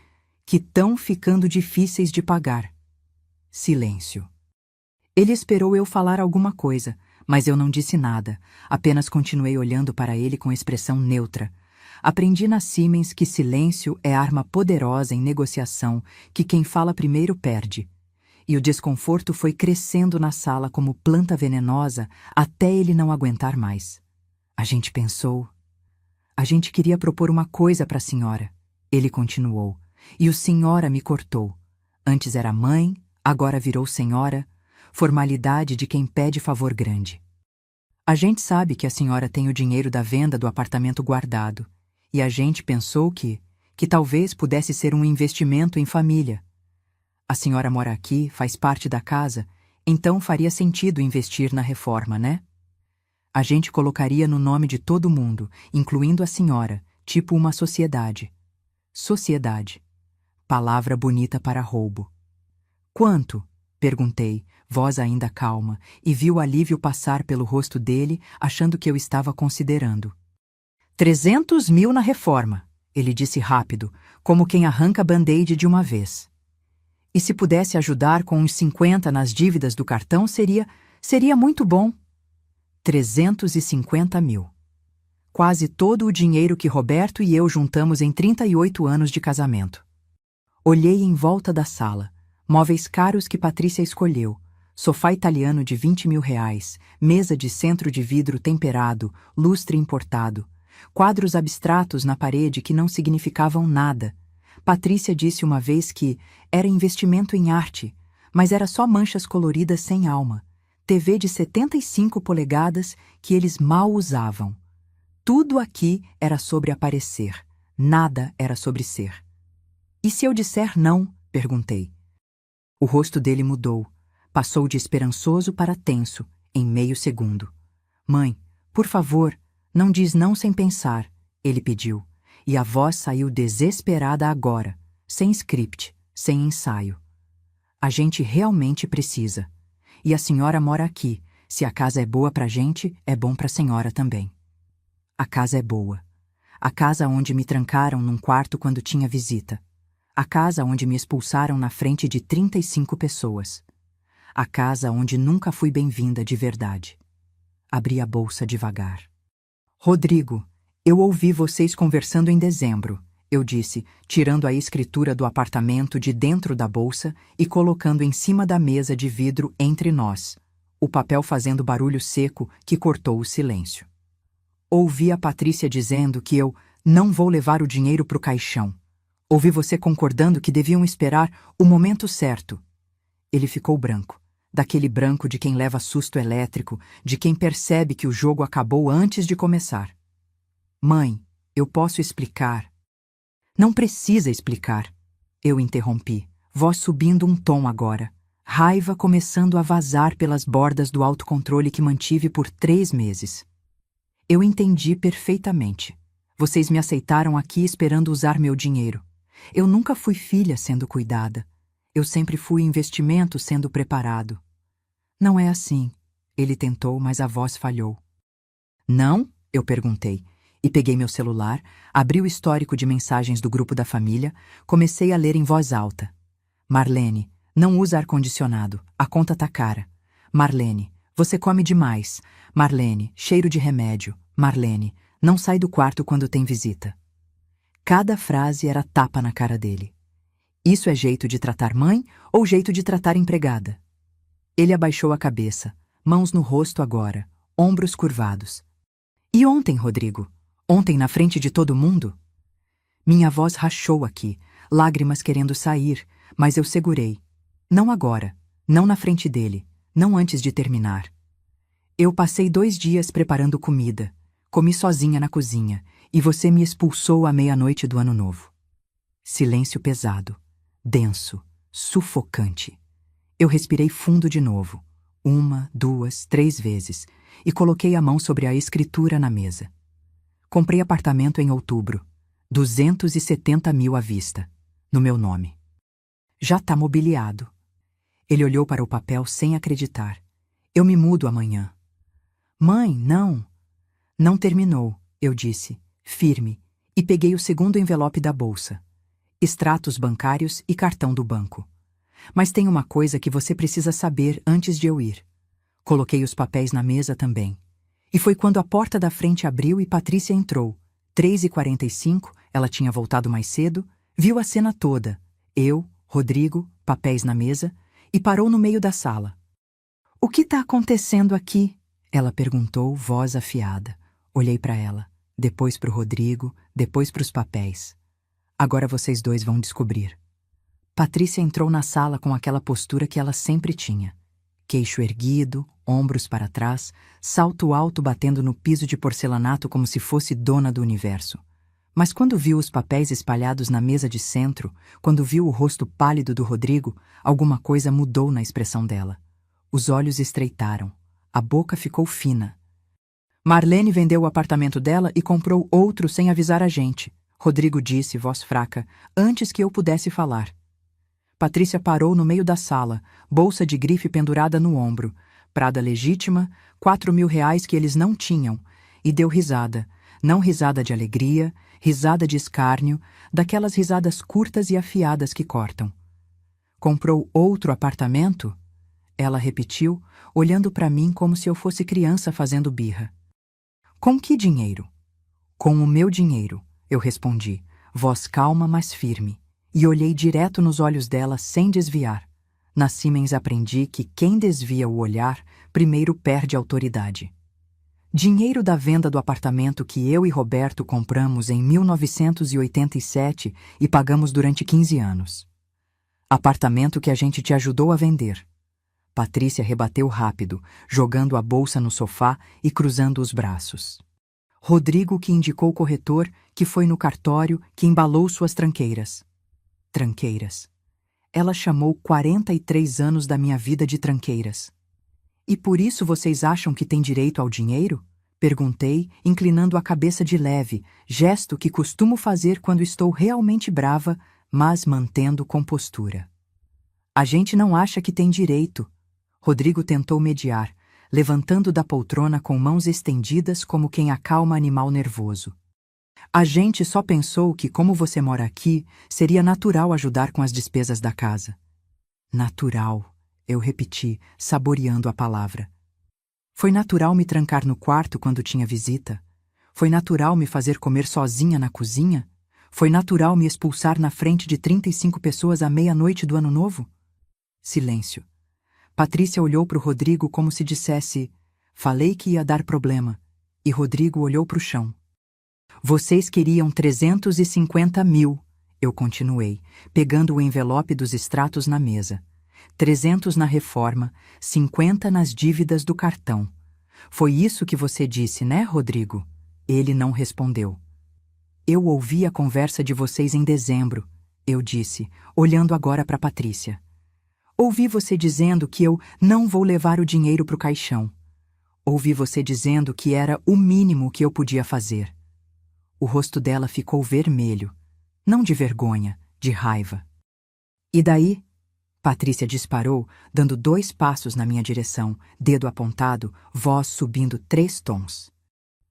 tão ficando difíceis de pagar. Silêncio. Ele esperou eu falar alguma coisa, mas eu não disse nada, apenas continuei olhando para ele com expressão neutra. Aprendi na Siemens que silêncio é arma poderosa em negociação, que quem fala primeiro perde. E o desconforto foi crescendo na sala como planta venenosa até ele não aguentar mais. A gente pensou. A gente queria propor uma coisa para a senhora. Ele continuou. E o senhora me cortou. Antes era mãe, agora virou senhora. Formalidade de quem pede favor grande. A gente sabe que a senhora tem o dinheiro da venda do apartamento guardado. E a gente pensou que talvez pudesse ser um investimento em família. A senhora mora aqui, faz parte da casa, então faria sentido investir na reforma, né? A gente colocaria no nome de todo mundo, incluindo a senhora, tipo uma sociedade. Sociedade. Palavra bonita para roubo. Quanto? Perguntei, voz ainda calma, e vi o alívio passar pelo rosto dele, achando que eu estava considerando. 300 mil na reforma, ele disse rápido, como quem arranca band-aid de uma vez. E se pudesse ajudar com uns 50 nas dívidas do cartão, seria muito bom. 350 mil. Quase todo o dinheiro que Roberto e eu juntamos em 38 anos de casamento. Olhei em volta da sala. Móveis caros que Patrícia escolheu. Sofá italiano de 20 mil reais, mesa de centro de vidro temperado, lustre importado. Quadros abstratos na parede que não significavam nada. Patrícia disse uma vez que era investimento em arte, mas era só manchas coloridas sem alma. TV de 75 polegadas que eles mal usavam. Tudo aqui era sobre aparecer. Nada era sobre ser. E se eu disser não? Perguntei. O rosto dele mudou. Passou de esperançoso para tenso, em meio segundo. Mãe, por favor, não diz não sem pensar, ele pediu. E a voz saiu desesperada agora, sem script, sem ensaio. A gente realmente precisa. E a senhora mora aqui. Se a casa é boa pra gente, é bom pra senhora também. A casa é boa. A casa onde me trancaram num quarto quando tinha visita. A casa onde me expulsaram na frente de 35 pessoas. A casa onde nunca fui bem-vinda de verdade. Abri a bolsa devagar. Rodrigo, eu ouvi vocês conversando em dezembro, eu disse, tirando a escritura do apartamento de dentro da bolsa e colocando em cima da mesa de vidro entre nós, o papel fazendo barulho seco que cortou o silêncio. Ouvi a Patrícia dizendo que eu não vou levar o dinheiro pro caixão. Ouvi você concordando que deviam esperar o momento certo. Ele ficou branco, daquele branco de quem leva susto elétrico, de quem percebe que o jogo acabou antes de começar. Mãe, eu posso explicar. Não precisa explicar. Eu interrompi, voz subindo um tom agora, raiva começando a vazar pelas bordas do autocontrole que mantive por 3 meses. Eu entendi perfeitamente. Vocês me aceitaram aqui esperando usar meu dinheiro. Eu nunca fui filha sendo cuidada. Eu sempre fui investimento sendo preparado. Não é assim. Ele tentou, mas a voz falhou. Não? Eu perguntei. E peguei meu celular, abri o histórico de mensagens do grupo da família, comecei a ler em voz alta. Marlene, não usa ar-condicionado, a conta tá cara. Marlene, você come demais. Marlene, cheiro de remédio. Marlene, não sai do quarto quando tem visita. Cada frase era tapa na cara dele. Isso é jeito de tratar mãe ou jeito de tratar empregada? Ele abaixou a cabeça, mãos no rosto agora, ombros curvados. E ontem, Rodrigo? Ontem na frente de todo mundo? Minha voz rachou aqui, lágrimas querendo sair, mas eu segurei. Não agora, não na frente dele, não antes de terminar. Eu passei 2 dias preparando comida, comi sozinha na cozinha, e você me expulsou à meia-noite do ano novo. Silêncio pesado, denso, sufocante. Eu respirei fundo de novo, 1, 2, 3 vezes, e coloquei a mão sobre a escritura na mesa. Comprei apartamento em outubro, 270 mil à vista, no meu nome. Já tá mobiliado. Ele olhou para o papel sem acreditar. Eu me mudo amanhã. Mãe, não. Não terminou, eu disse, firme, e peguei o segundo envelope da bolsa. Extratos bancários e cartão do banco. Mas tem uma coisa que você precisa saber antes de eu ir. Coloquei os papéis na mesa também. E foi quando a porta da frente abriu e Patrícia entrou. 3h45, ela tinha voltado mais cedo, viu a cena toda. Eu, Rodrigo, papéis na mesa, e parou no meio da sala. O que está acontecendo aqui? Ela perguntou, voz afiada. Olhei para ela, depois para o Rodrigo, depois para os papéis. Agora vocês dois vão descobrir. Patrícia entrou na sala com aquela postura que ela sempre tinha. Queixo erguido, ombros para trás, salto alto batendo no piso de porcelanato como se fosse dona do universo. Mas quando viu os papéis espalhados na mesa de centro, quando viu o rosto pálido do Rodrigo, alguma coisa mudou na expressão dela. Os olhos estreitaram. A boca ficou fina. Marlene vendeu o apartamento dela e comprou outro sem avisar a gente, Rodrigo disse, voz fraca, antes que eu pudesse falar. Patrícia parou no meio da sala, bolsa de grife pendurada no ombro, prada legítima, 4.000 reais que eles não tinham, e deu risada, não risada de alegria, risada de escárnio, daquelas risadas curtas e afiadas que cortam. Comprou outro apartamento? Ela repetiu, olhando para mim como se eu fosse criança fazendo birra. Com que dinheiro? Com o meu dinheiro, eu respondi, voz calma mas firme. E olhei direto nos olhos dela sem desviar. Na Siemens aprendi que quem desvia o olhar primeiro perde autoridade. Dinheiro da venda do apartamento que eu e Roberto compramos em 1987 e pagamos durante 15 anos. Apartamento que a gente te ajudou a vender. Patrícia rebateu rápido, jogando a bolsa no sofá e cruzando os braços. Rodrigo que indicou o corretor, que foi no cartório, que embalou suas tranqueiras. Tranqueiras. Ela chamou 43 anos da minha vida de tranqueiras. E por isso vocês acham que têm direito ao dinheiro? Perguntei, inclinando a cabeça de leve, gesto que costumo fazer quando estou realmente brava, mas mantendo compostura. A gente não acha que tem direito. Rodrigo tentou mediar, levantando da poltrona com mãos estendidas como quem acalma animal nervoso. A gente só pensou que, como você mora aqui, seria natural ajudar com as despesas da casa. Natural. Eu repeti, saboreando a palavra. Foi natural me trancar no quarto quando tinha visita? Foi natural me fazer comer sozinha na cozinha? Foi natural me expulsar na frente de 35 pessoas à meia-noite do Ano Novo? Silêncio. Patrícia olhou para o Rodrigo como se dissesse: falei que ia dar problema. E Rodrigo olhou para o chão. Vocês queriam 350 mil, eu continuei, pegando o envelope dos extratos na mesa. 300 na reforma, 50 nas dívidas do cartão. Foi isso que você disse, né, Rodrigo? Ele não respondeu. Eu ouvi a conversa de vocês em dezembro, eu disse, olhando agora para Patrícia. Ouvi você dizendo que eu não vou levar o dinheiro para o caixão. Ouvi você dizendo que era o mínimo que eu podia fazer. O rosto dela ficou vermelho, não de vergonha, de raiva. E daí? Patrícia disparou, dando 2 passos na minha direção, dedo apontado, voz subindo 3 tons.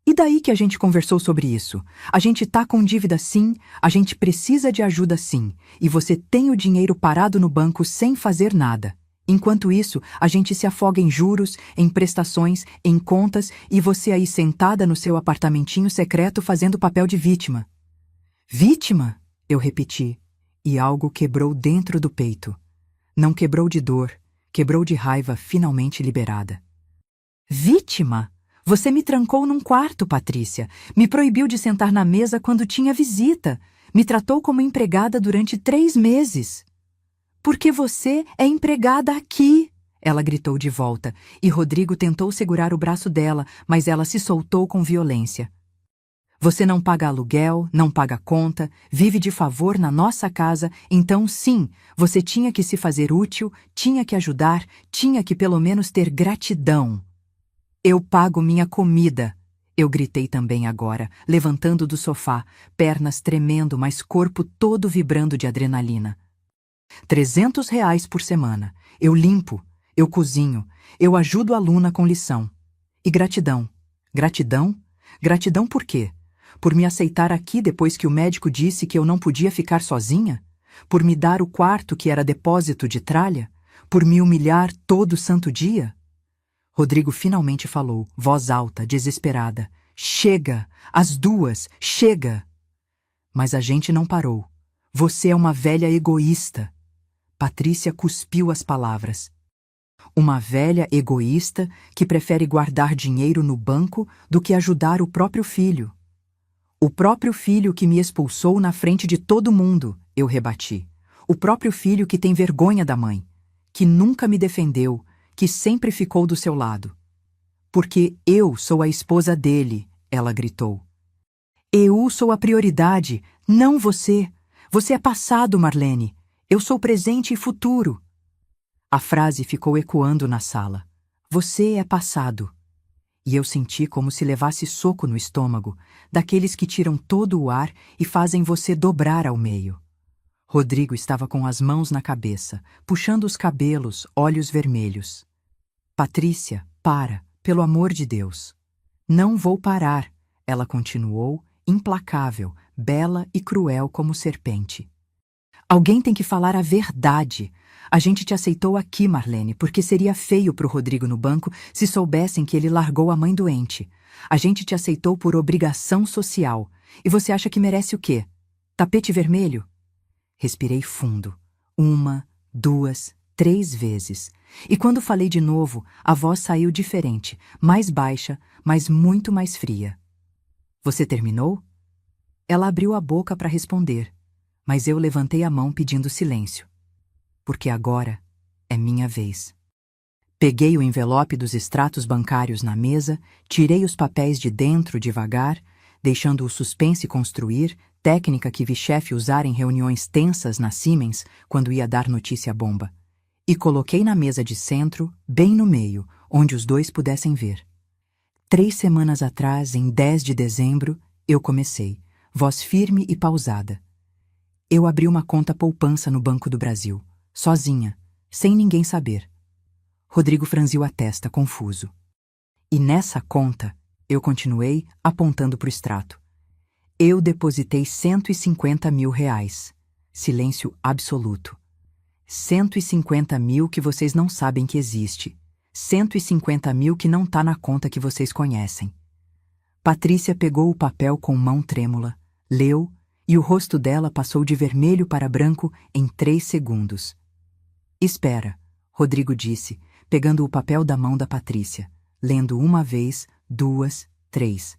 E daí que a gente conversou sobre isso? A gente tá com dívida sim, a gente precisa de ajuda sim, e você tem o dinheiro parado no banco sem fazer nada. Enquanto isso, a gente se afoga em juros, em prestações, em contas, e você aí sentada no seu apartamentinho secreto fazendo papel de vítima. Vítima? Eu repeti, e algo quebrou dentro do peito. Não quebrou de dor, quebrou de raiva finalmente liberada. Vítima? Você me trancou num quarto, Patrícia. Me proibiu de sentar na mesa quando tinha visita. Me tratou como empregada durante 3 meses. Porque você é empregada aqui, ela gritou de volta, e Rodrigo tentou segurar o braço dela, mas ela se soltou com violência. Você não paga aluguel, não paga conta, vive de favor na nossa casa, então sim, você tinha que se fazer útil, tinha que ajudar, tinha que pelo menos ter gratidão. Eu pago minha comida, eu gritei também agora, levantando do sofá, pernas tremendo, mas corpo todo vibrando de adrenalina. R$ 300 por semana. Eu limpo, eu cozinho, eu ajudo a Luna com lição. E gratidão. Gratidão? Gratidão por quê? Por me aceitar aqui depois que o médico disse que eu não podia ficar sozinha? Por me dar o quarto que era depósito de tralha? Por me humilhar todo santo dia? Rodrigo finalmente falou, voz alta, desesperada. Chega! As duas! Chega! Mas a gente não parou. Você é uma velha egoísta. Patrícia cuspiu as palavras. Uma velha egoísta que prefere guardar dinheiro no banco do que ajudar o próprio filho. O próprio filho que me expulsou na frente de todo mundo, eu rebati. O próprio filho que tem vergonha da mãe, que nunca me defendeu, que sempre ficou do seu lado. Porque eu sou a esposa dele, ela gritou. Eu sou a prioridade, não você. Você é passado, Marlene. Eu sou presente e futuro. A frase ficou ecoando na sala. Você é passado. E eu senti como se levasse soco no estômago, daqueles que tiram todo o ar e fazem você dobrar ao meio. Rodrigo estava com as mãos na cabeça, puxando os cabelos, olhos vermelhos. Patrícia, para, pelo amor de Deus. Não vou parar, ela continuou, implacável, bela e cruel como serpente. Alguém tem que falar a verdade. A gente te aceitou aqui, Marlene, porque seria feio pro Rodrigo no banco se soubessem que ele largou a mãe doente. A gente te aceitou por obrigação social. E você acha que merece o quê? Tapete vermelho? Respirei fundo. 1, 2, 3 vezes. E quando falei de novo, a voz saiu diferente, mais baixa, mas muito mais fria. Você terminou? Ela abriu a boca para responder, mas eu levantei a mão pedindo silêncio. Porque agora é minha vez. Peguei o envelope dos extratos bancários na mesa, tirei os papéis de dentro devagar, deixando o suspense construir, técnica que vi chefe usar em reuniões tensas na Siemens quando ia dar notícia bomba. E coloquei na mesa de centro, bem no meio, onde os dois pudessem ver. 3 semanas atrás, em 10 de dezembro, eu comecei, voz firme e pausada. Eu abri uma conta poupança no Banco do Brasil, sozinha, sem ninguém saber. Rodrigo franziu a testa, confuso. E nessa conta, eu continuei apontando para o extrato. Eu depositei 150 mil reais. Silêncio absoluto. 150 mil que vocês não sabem que existe. 150 mil que não tá na conta que vocês conhecem. Patrícia pegou o papel com mão trêmula, leu, e o rosto dela passou de vermelho para branco em 3 segundos. Espera, Rodrigo disse, pegando o papel da mão da Patrícia, lendo uma vez, 2, 3.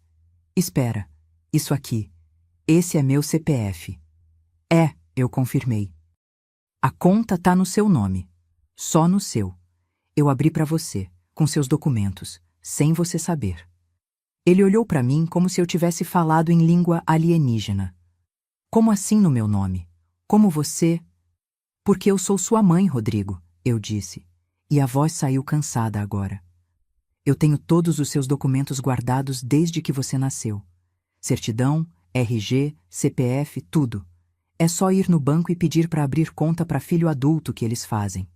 Espera, isso aqui. Esse é meu CPF. É, eu confirmei. A conta tá no seu nome. Só no seu. Eu abri para você, com seus documentos, sem você saber. Ele olhou para mim como se eu tivesse falado em língua alienígena. Como assim no meu nome? Como você? Porque eu sou sua mãe, Rodrigo, eu disse. E a voz saiu cansada agora. Eu tenho todos os seus documentos guardados desde que você nasceu. Certidão, RG, CPF, tudo. É só ir no banco e pedir para abrir conta para filho adulto que eles fazem.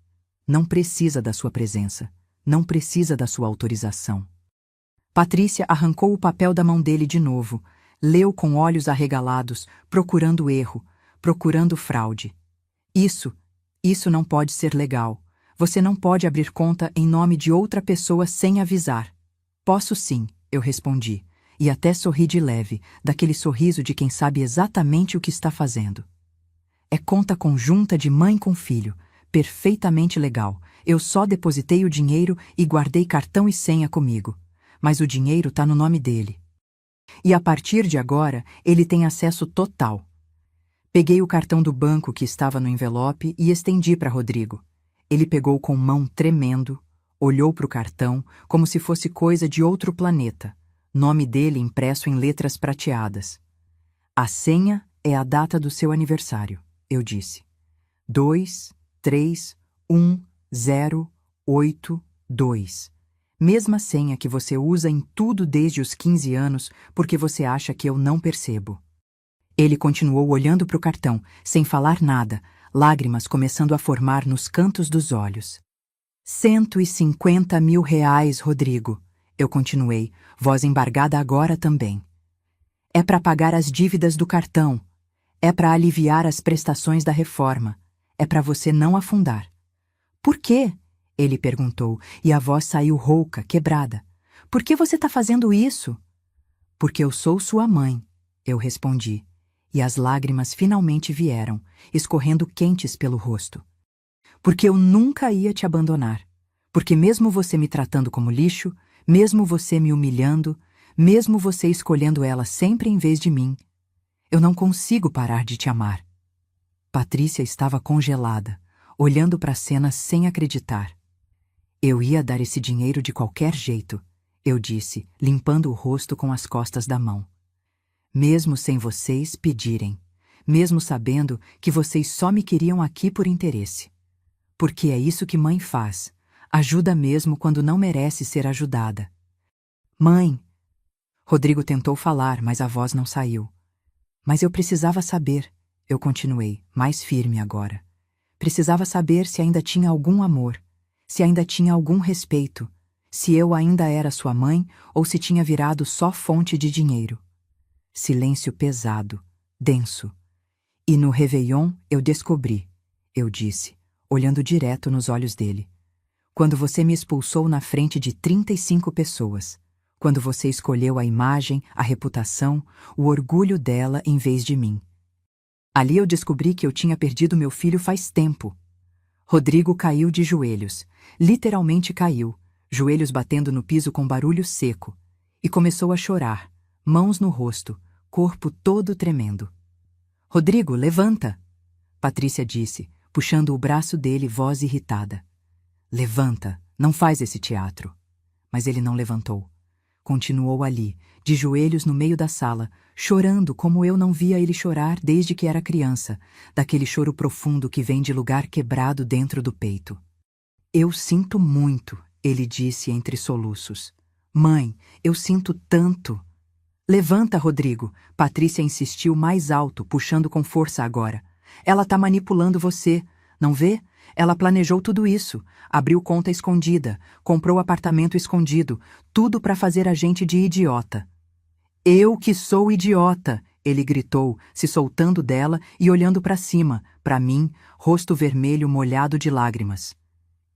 Não precisa da sua presença. Não precisa da sua autorização. Patrícia arrancou o papel da mão dele de novo, leu com olhos arregalados, procurando erro, procurando fraude. Isso não pode ser legal. Você não pode abrir conta em nome de outra pessoa sem avisar. Posso sim, eu respondi, e até sorri de leve, daquele sorriso de quem sabe exatamente o que está fazendo. É conta conjunta de mãe com filho, perfeitamente legal. Eu só depositei o dinheiro e guardei cartão e senha comigo. Mas o dinheiro está no nome dele. E a partir de agora, ele tem acesso total. Peguei o cartão do banco que estava no envelope e estendi para Rodrigo. Ele pegou com mão tremendo, olhou para o cartão como se fosse coisa de outro planeta. Nome dele impresso em letras prateadas. A senha é a data do seu aniversário, eu disse. 2310882. Mesma senha que você usa em tudo desde os 15 anos porque você acha que eu não percebo. Ele continuou olhando para o cartão, sem falar nada, lágrimas começando a formar nos cantos dos olhos. 150 mil reais, Rodrigo, eu continuei, voz embargada agora também. É para pagar as dívidas do cartão. É para aliviar as prestações da reforma. É para você não afundar. Por quê? Ele perguntou, e a voz saiu rouca, quebrada. Por que você está fazendo isso? Porque eu sou sua mãe, eu respondi, e as lágrimas finalmente vieram, escorrendo quentes pelo rosto. Porque eu nunca ia te abandonar. Porque mesmo você me tratando como lixo, mesmo você me humilhando, mesmo você escolhendo ela sempre em vez de mim, eu não consigo parar de te amar. Patrícia estava congelada, olhando para a cena sem acreditar. Eu ia dar esse dinheiro de qualquer jeito, eu disse, limpando o rosto com as costas da mão. Mesmo sem vocês pedirem, mesmo sabendo que vocês só me queriam aqui por interesse. Porque é isso que mãe faz, ajuda mesmo quando não merece ser ajudada. Mãe! Rodrigo tentou falar, mas a voz não saiu. Mas eu precisava saber, eu continuei, mais firme agora. Precisava saber se ainda tinha algum amor, se ainda tinha algum respeito, se eu ainda era sua mãe ou se tinha virado só fonte de dinheiro. Silêncio pesado, denso. E no Réveillon eu descobri, eu disse, olhando direto nos olhos dele. Quando você me expulsou na frente de 35 pessoas. Quando você escolheu a imagem, a reputação, o orgulho dela em vez de mim. Ali eu descobri que eu tinha perdido meu filho faz tempo. Rodrigo caiu de joelhos. Literalmente caiu, joelhos batendo no piso com barulho seco. E começou a chorar, mãos no rosto, corpo todo tremendo. Rodrigo, levanta! Patrícia disse, puxando o braço dele, voz irritada. Levanta, não faz esse teatro. Mas ele não levantou. Continuou ali, de joelhos no meio da sala, chorando como eu não via ele chorar desde que era criança, daquele choro profundo que vem de lugar quebrado dentro do peito. Eu sinto muito, ele disse entre soluços. Mãe, eu sinto tanto. Levanta, Rodrigo, Patrícia insistiu mais alto, puxando com força agora. Ela tá manipulando você, não vê? Ela planejou tudo isso, abriu conta escondida, comprou apartamento escondido, tudo para fazer a gente de idiota. Eu que sou idiota, ele gritou, se soltando dela e olhando para cima, para mim, rosto vermelho molhado de lágrimas.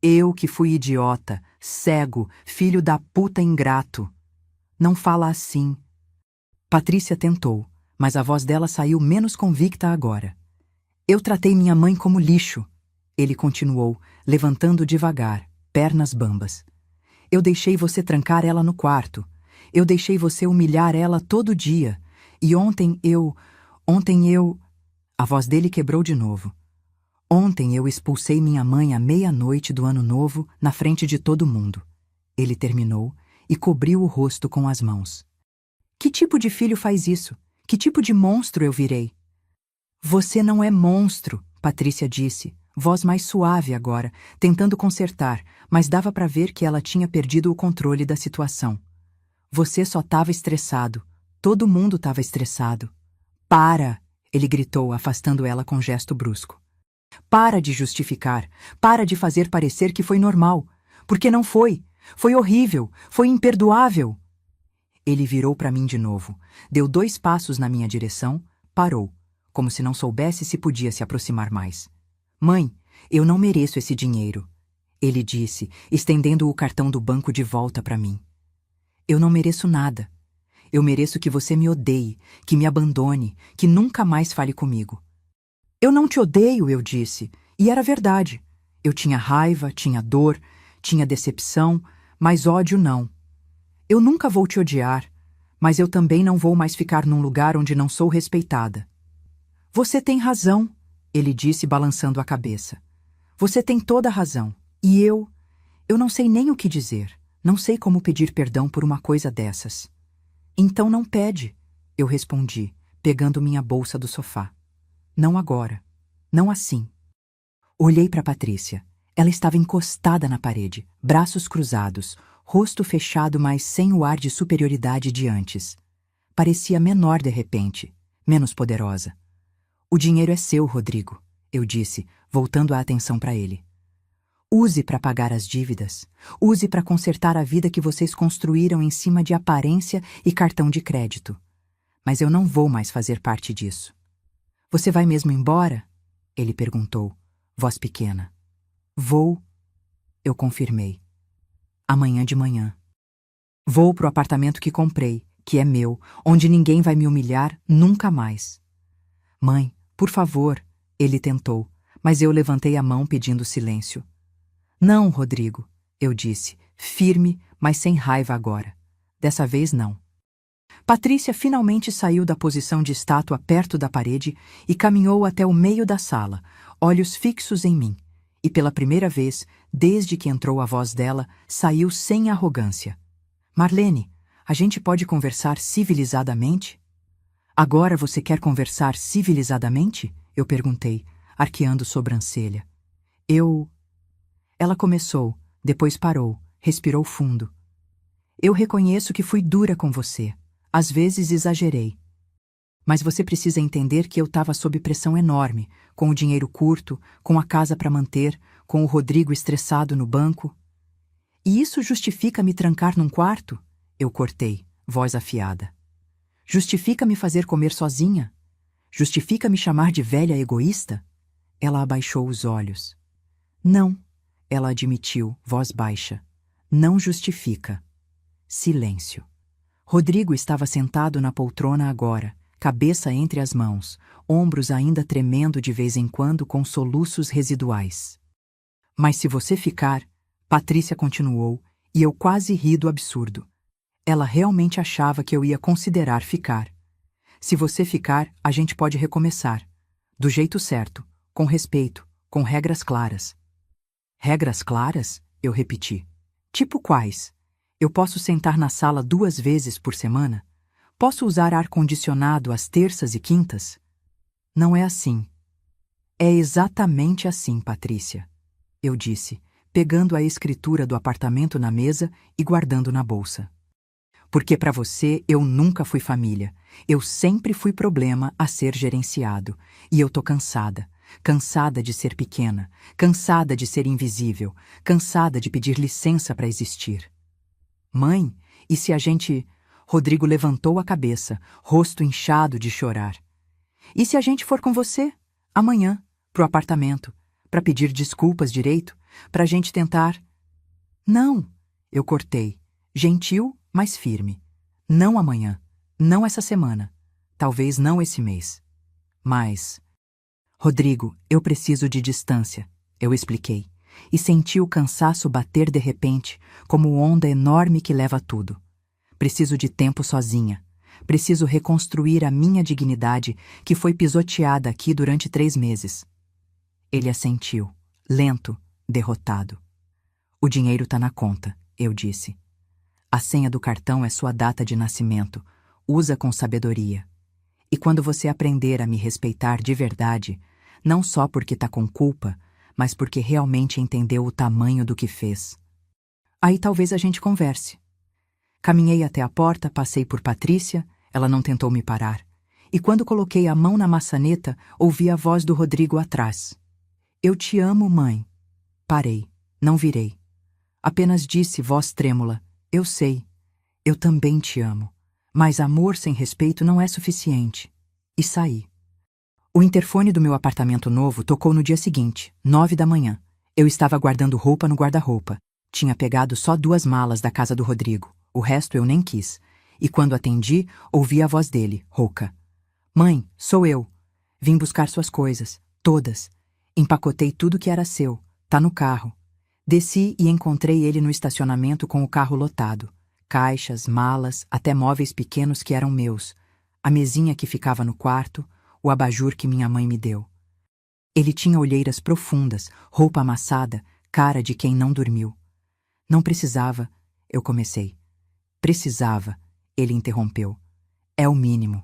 Eu que fui idiota, cego, filho da puta ingrato. Não fala assim. Patrícia tentou, mas a voz dela saiu menos convicta agora. Eu tratei minha mãe como lixo. Ele continuou, levantando devagar, pernas bambas. Eu deixei você trancar ela no quarto. Eu deixei você humilhar ela todo dia. E ontem eu... A voz dele quebrou de novo. Ontem eu expulsei minha mãe à meia-noite do ano novo na frente de todo mundo. Ele terminou e cobriu o rosto com as mãos. Que tipo de filho faz isso? Que tipo de monstro eu virei? Você não é monstro, Patrícia disse, voz mais suave agora, tentando consertar, mas dava para ver que ela tinha perdido o controle da situação. Você só estava estressado. Todo mundo estava estressado. Para! Ele gritou, afastando ela com gesto brusco. Para de justificar. Para de fazer parecer que foi normal. Porque não foi. Foi horrível. Foi imperdoável. Ele virou para mim de novo, deu 2 passos na minha direção, parou, como se não soubesse se podia se aproximar mais. Mãe, eu não mereço esse dinheiro, ele disse, estendendo o cartão do banco de volta para mim. Eu não mereço nada. Eu mereço que você me odeie, que me abandone, que nunca mais fale comigo. Eu não te odeio, eu disse, e era verdade. Eu tinha raiva, tinha dor, tinha decepção, mas ódio não. Eu nunca vou te odiar, mas eu também não vou mais ficar num lugar onde não sou respeitada. Você tem razão, ele disse balançando a cabeça. Você tem toda a razão. E eu não sei nem o que dizer. Não sei como pedir perdão por uma coisa dessas. Então não pede, eu respondi, pegando minha bolsa do sofá. Não agora. Não assim. Olhei para Patrícia. Ela estava encostada na parede, braços cruzados, rosto fechado, mas sem o ar de superioridade de antes. Parecia menor de repente, menos poderosa. O dinheiro é seu, Rodrigo, eu disse, voltando a atenção para ele. Use para pagar as dívidas. Use para consertar a vida que vocês construíram em cima de aparência e cartão de crédito. Mas eu não vou mais fazer parte disso. Você vai mesmo embora? Ele perguntou, voz pequena. Vou, eu confirmei. Amanhã de manhã. Vou pro apartamento que comprei, que é meu, onde ninguém vai me humilhar nunca mais. Mãe, por favor, ele tentou, mas eu levantei a mão pedindo silêncio. Não, Rodrigo, eu disse, firme, mas sem raiva agora. Dessa vez não. Patrícia finalmente saiu da posição de estátua perto da parede e caminhou até o meio da sala, olhos fixos em mim. E pela primeira vez, desde que entrou a voz dela, saiu sem arrogância. Marlene, a gente pode conversar civilizadamente? Agora você quer conversar civilizadamente? Eu perguntei, arqueando sobrancelha. Ela começou, depois parou, respirou fundo. Eu reconheço que fui dura com você. Às vezes exagerei. Mas você precisa entender que eu estava sob pressão enorme, com o dinheiro curto, com a casa para manter, com o Rodrigo estressado no banco. E isso justifica me trancar num quarto? Eu cortei, voz afiada. Justifica me fazer comer sozinha? Justifica me chamar de velha egoísta? Ela abaixou os olhos. Não, ela admitiu, voz baixa. Não justifica. Silêncio. Rodrigo estava sentado na poltrona agora, cabeça entre as mãos, ombros ainda tremendo de vez em quando com soluços residuais. Mas se você ficar, Patrícia continuou, e eu quase ri do absurdo. Ela realmente achava que eu ia considerar ficar. Se você ficar, a gente pode recomeçar. Do jeito certo, com respeito, com regras claras. Regras claras? Eu repeti. Tipo quais? Eu posso sentar na sala 2 vezes por semana? Posso usar ar-condicionado às terças e quintas? Não é assim. É exatamente assim, Patrícia, eu disse, pegando a escritura do apartamento na mesa e guardando na bolsa. Porque para você eu nunca fui família. Eu sempre fui problema a ser gerenciado. E eu tô cansada. Cansada de ser pequena. Cansada de ser invisível. Cansada de pedir licença para existir. Mãe, e se a gente... Rodrigo levantou a cabeça, rosto inchado de chorar. E se a gente for com você? Amanhã, pro apartamento, para pedir desculpas direito, pra gente tentar... Não, eu cortei, gentil, mas firme. Não amanhã, não essa semana, talvez não esse mês. Mas... Rodrigo, eu preciso de distância, eu expliquei, e senti o cansaço bater de repente, como onda enorme que leva tudo. Preciso de tempo sozinha. Preciso reconstruir a minha dignidade que foi pisoteada aqui durante 3 meses. Ele assentiu, lento, derrotado. O dinheiro tá na conta, eu disse. A senha do cartão é sua data de nascimento. Usa com sabedoria. E quando você aprender a me respeitar de verdade, não só porque tá com culpa, mas porque realmente entendeu o tamanho do que fez. Aí talvez a gente converse. Caminhei até a porta, passei por Patrícia, ela não tentou me parar. E quando coloquei a mão na maçaneta, ouvi a voz do Rodrigo atrás. Eu te amo, mãe. Parei, não virei. Apenas disse, voz trêmula, eu sei, eu também te amo. Mas amor sem respeito não é suficiente. E saí. O interfone do meu apartamento novo tocou no dia seguinte, 9 da manhã. Eu estava guardando roupa no guarda-roupa. Tinha pegado só 2 malas da casa do Rodrigo. O resto eu nem quis. E quando atendi, ouvi a voz dele, rouca. Mãe, sou eu. Vim buscar suas coisas. Todas. Empacotei tudo que era seu. Tá no carro. Desci e encontrei ele no estacionamento com o carro lotado. Caixas, malas, até móveis pequenos que eram meus. A mesinha que ficava no quarto, o abajur que minha mãe me deu. Ele tinha olheiras profundas, roupa amassada, cara de quem não dormiu. Não precisava, eu comecei. Precisava, ele interrompeu. É o mínimo.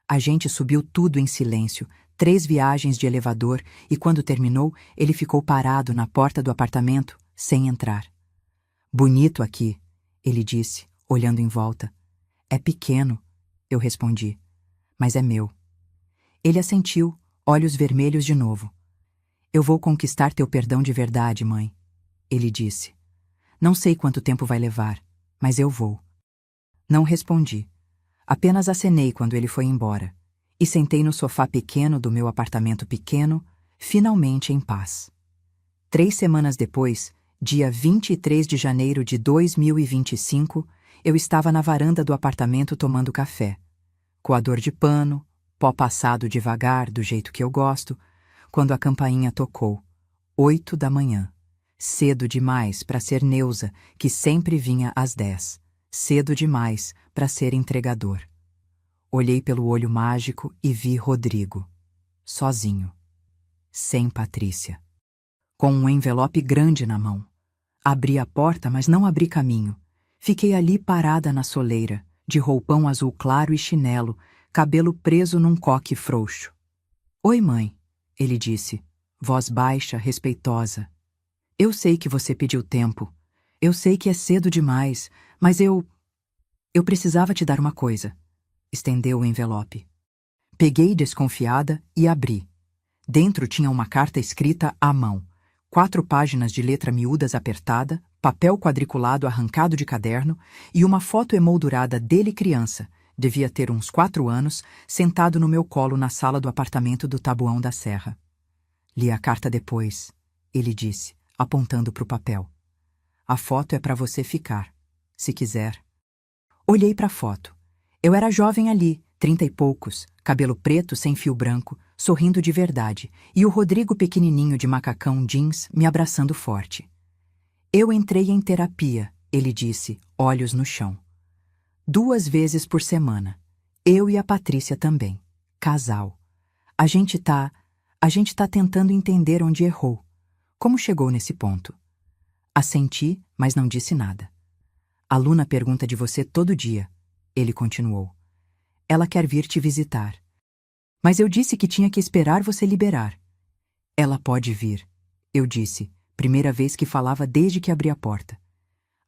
A gente subiu tudo em silêncio, 3 viagens de elevador, e quando terminou, ele ficou parado na porta do apartamento, sem entrar. Bonito aqui, ele disse, olhando em volta. É pequeno, eu respondi, mas é meu. Ele assentiu, olhos vermelhos de novo. Eu vou conquistar teu perdão de verdade, mãe, ele disse. Não sei quanto tempo vai levar, mas eu vou. Não respondi. Apenas acenei quando ele foi embora. E sentei no sofá pequeno do meu apartamento pequeno, finalmente em paz. 3 semanas depois, dia 23 de janeiro de 2025, eu estava na varanda do apartamento tomando café. Coador de pano, pó passado devagar, do jeito que eu gosto, quando a campainha tocou. 8 da manhã. Cedo demais para ser Neuza, que sempre vinha às 10. Cedo demais para ser entregador. Olhei pelo olho mágico e vi Rodrigo. Sozinho. Sem Patrícia. Com um envelope grande na mão. Abri a porta, mas não abri caminho. Fiquei ali parada na soleira, de roupão azul claro e chinelo, cabelo preso num coque frouxo. Oi, mãe, ele disse, voz baixa, respeitosa. Eu sei que você pediu tempo. Eu sei que é cedo demais, mas eu precisava te dar uma coisa. Estendeu o envelope. Peguei desconfiada e abri. Dentro tinha uma carta escrita à mão. 4 páginas de letra miúdas apertada, papel quadriculado arrancado de caderno e uma foto emoldurada dele criança, devia ter uns 4 anos, sentado no meu colo na sala do apartamento do Taboão da Serra. Li a carta depois, ele disse, apontando para o papel. A foto é para você ficar, se quiser. Olhei para a foto. Eu era jovem ali, 30 e poucos, cabelo preto sem fio branco, sorrindo de verdade, e o Rodrigo pequenininho de macacão jeans me abraçando forte. Eu entrei em terapia, ele disse, olhos no chão. 2 vezes por semana. Eu e a Patrícia também. Casal. A gente tá tentando entender onde errou. Como chegou nesse ponto? Assenti, mas não disse nada. A Luna pergunta de você todo dia, ele continuou. Ela quer vir te visitar. Mas eu disse que tinha que esperar você liberar. Ela pode vir, eu disse, primeira vez que falava desde que abri a porta.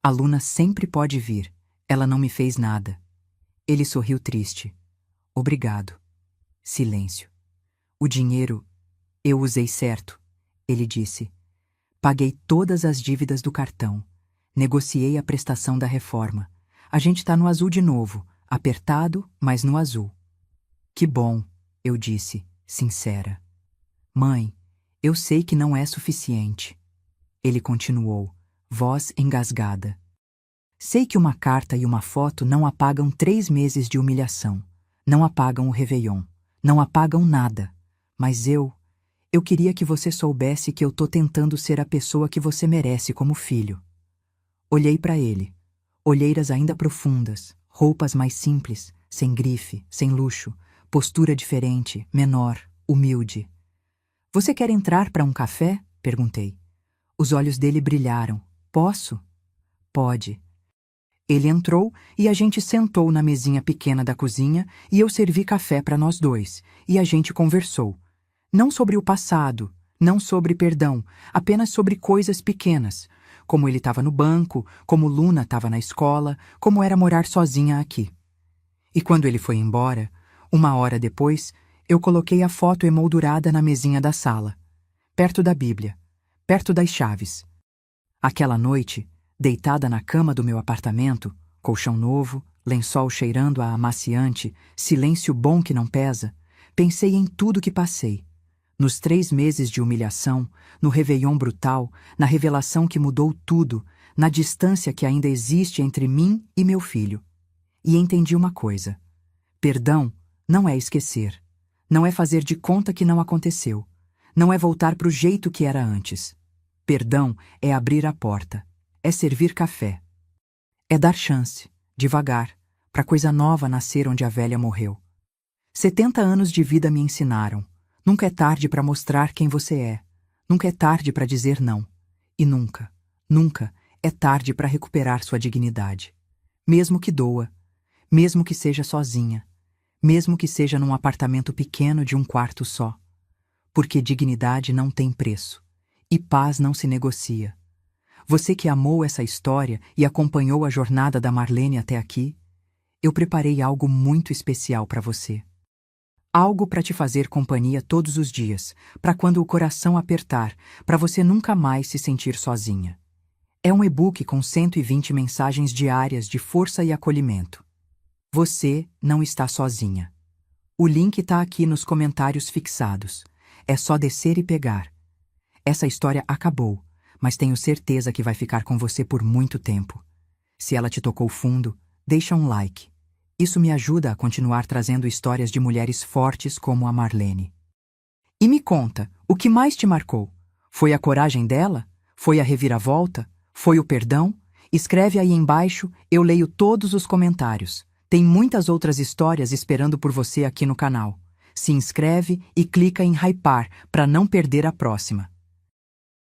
A Luna sempre pode vir, ela não me fez nada. Ele sorriu triste. Obrigado. Silêncio. O dinheiro, eu usei certo, ele disse. Paguei todas as dívidas do cartão. Negociei a prestação da reforma. A gente tá no azul de novo, apertado, mas no azul. Que bom, eu disse, sincera. Mãe, eu sei que não é suficiente. Ele continuou, voz engasgada. Sei que uma carta e uma foto não apagam 3 meses de humilhação. Não apagam o Réveillon. Não apagam nada. Mas eu queria que você soubesse que eu tô tentando ser a pessoa que você merece como filho. Olhei para ele. Olheiras ainda profundas, roupas mais simples, sem grife, sem luxo, postura diferente, menor, humilde. Você quer entrar para um café? Perguntei. Os olhos dele brilharam. Posso? Pode. Ele entrou e a gente sentou na mesinha pequena da cozinha e eu servi café para nós dois, e a gente conversou. Não sobre o passado, não sobre perdão, apenas sobre coisas pequenas, como ele estava no banco, como Luna estava na escola, como era morar sozinha aqui. E quando ele foi embora, 1 hora depois, eu coloquei a foto emoldurada na mesinha da sala, perto da Bíblia, perto das chaves. Aquela noite, deitada na cama do meu apartamento, colchão novo, lençol cheirando a amaciante, silêncio bom que não pesa, pensei em tudo que passei. Nos 3 meses de humilhação, no Réveillon brutal, na revelação que mudou tudo, na distância que ainda existe entre mim e meu filho. E entendi uma coisa. Perdão não é esquecer. Não é fazer de conta que não aconteceu. Não é voltar para o jeito que era antes. Perdão é abrir a porta. É servir café. É dar chance, devagar, para coisa nova nascer onde a velha morreu. 70 anos de vida me ensinaram. Nunca é tarde para mostrar quem você é. Nunca é tarde para dizer não. E nunca, nunca é tarde para recuperar sua dignidade. Mesmo que doa. Mesmo que seja sozinha. Mesmo que seja num apartamento pequeno de 1 quarto só. Porque dignidade não tem preço. E paz não se negocia. Você que amou essa história e acompanhou a jornada da Marlene até aqui, eu preparei algo muito especial para você. Algo para te fazer companhia todos os dias, para quando o coração apertar, para você nunca mais se sentir sozinha. É um e-book com 120 mensagens diárias de força e acolhimento. Você não está sozinha. O link está aqui nos comentários fixados. É só descer e pegar. Essa história acabou, mas tenho certeza que vai ficar com você por muito tempo. Se ela te tocou fundo, deixa um like. Isso me ajuda a continuar trazendo histórias de mulheres fortes como a Marlene. E me conta, o que mais te marcou? Foi a coragem dela? Foi a reviravolta? Foi o perdão? Escreve aí embaixo, eu leio todos os comentários. Tem muitas outras histórias esperando por você aqui no canal. Se inscreve e clica em hypar para não perder a próxima.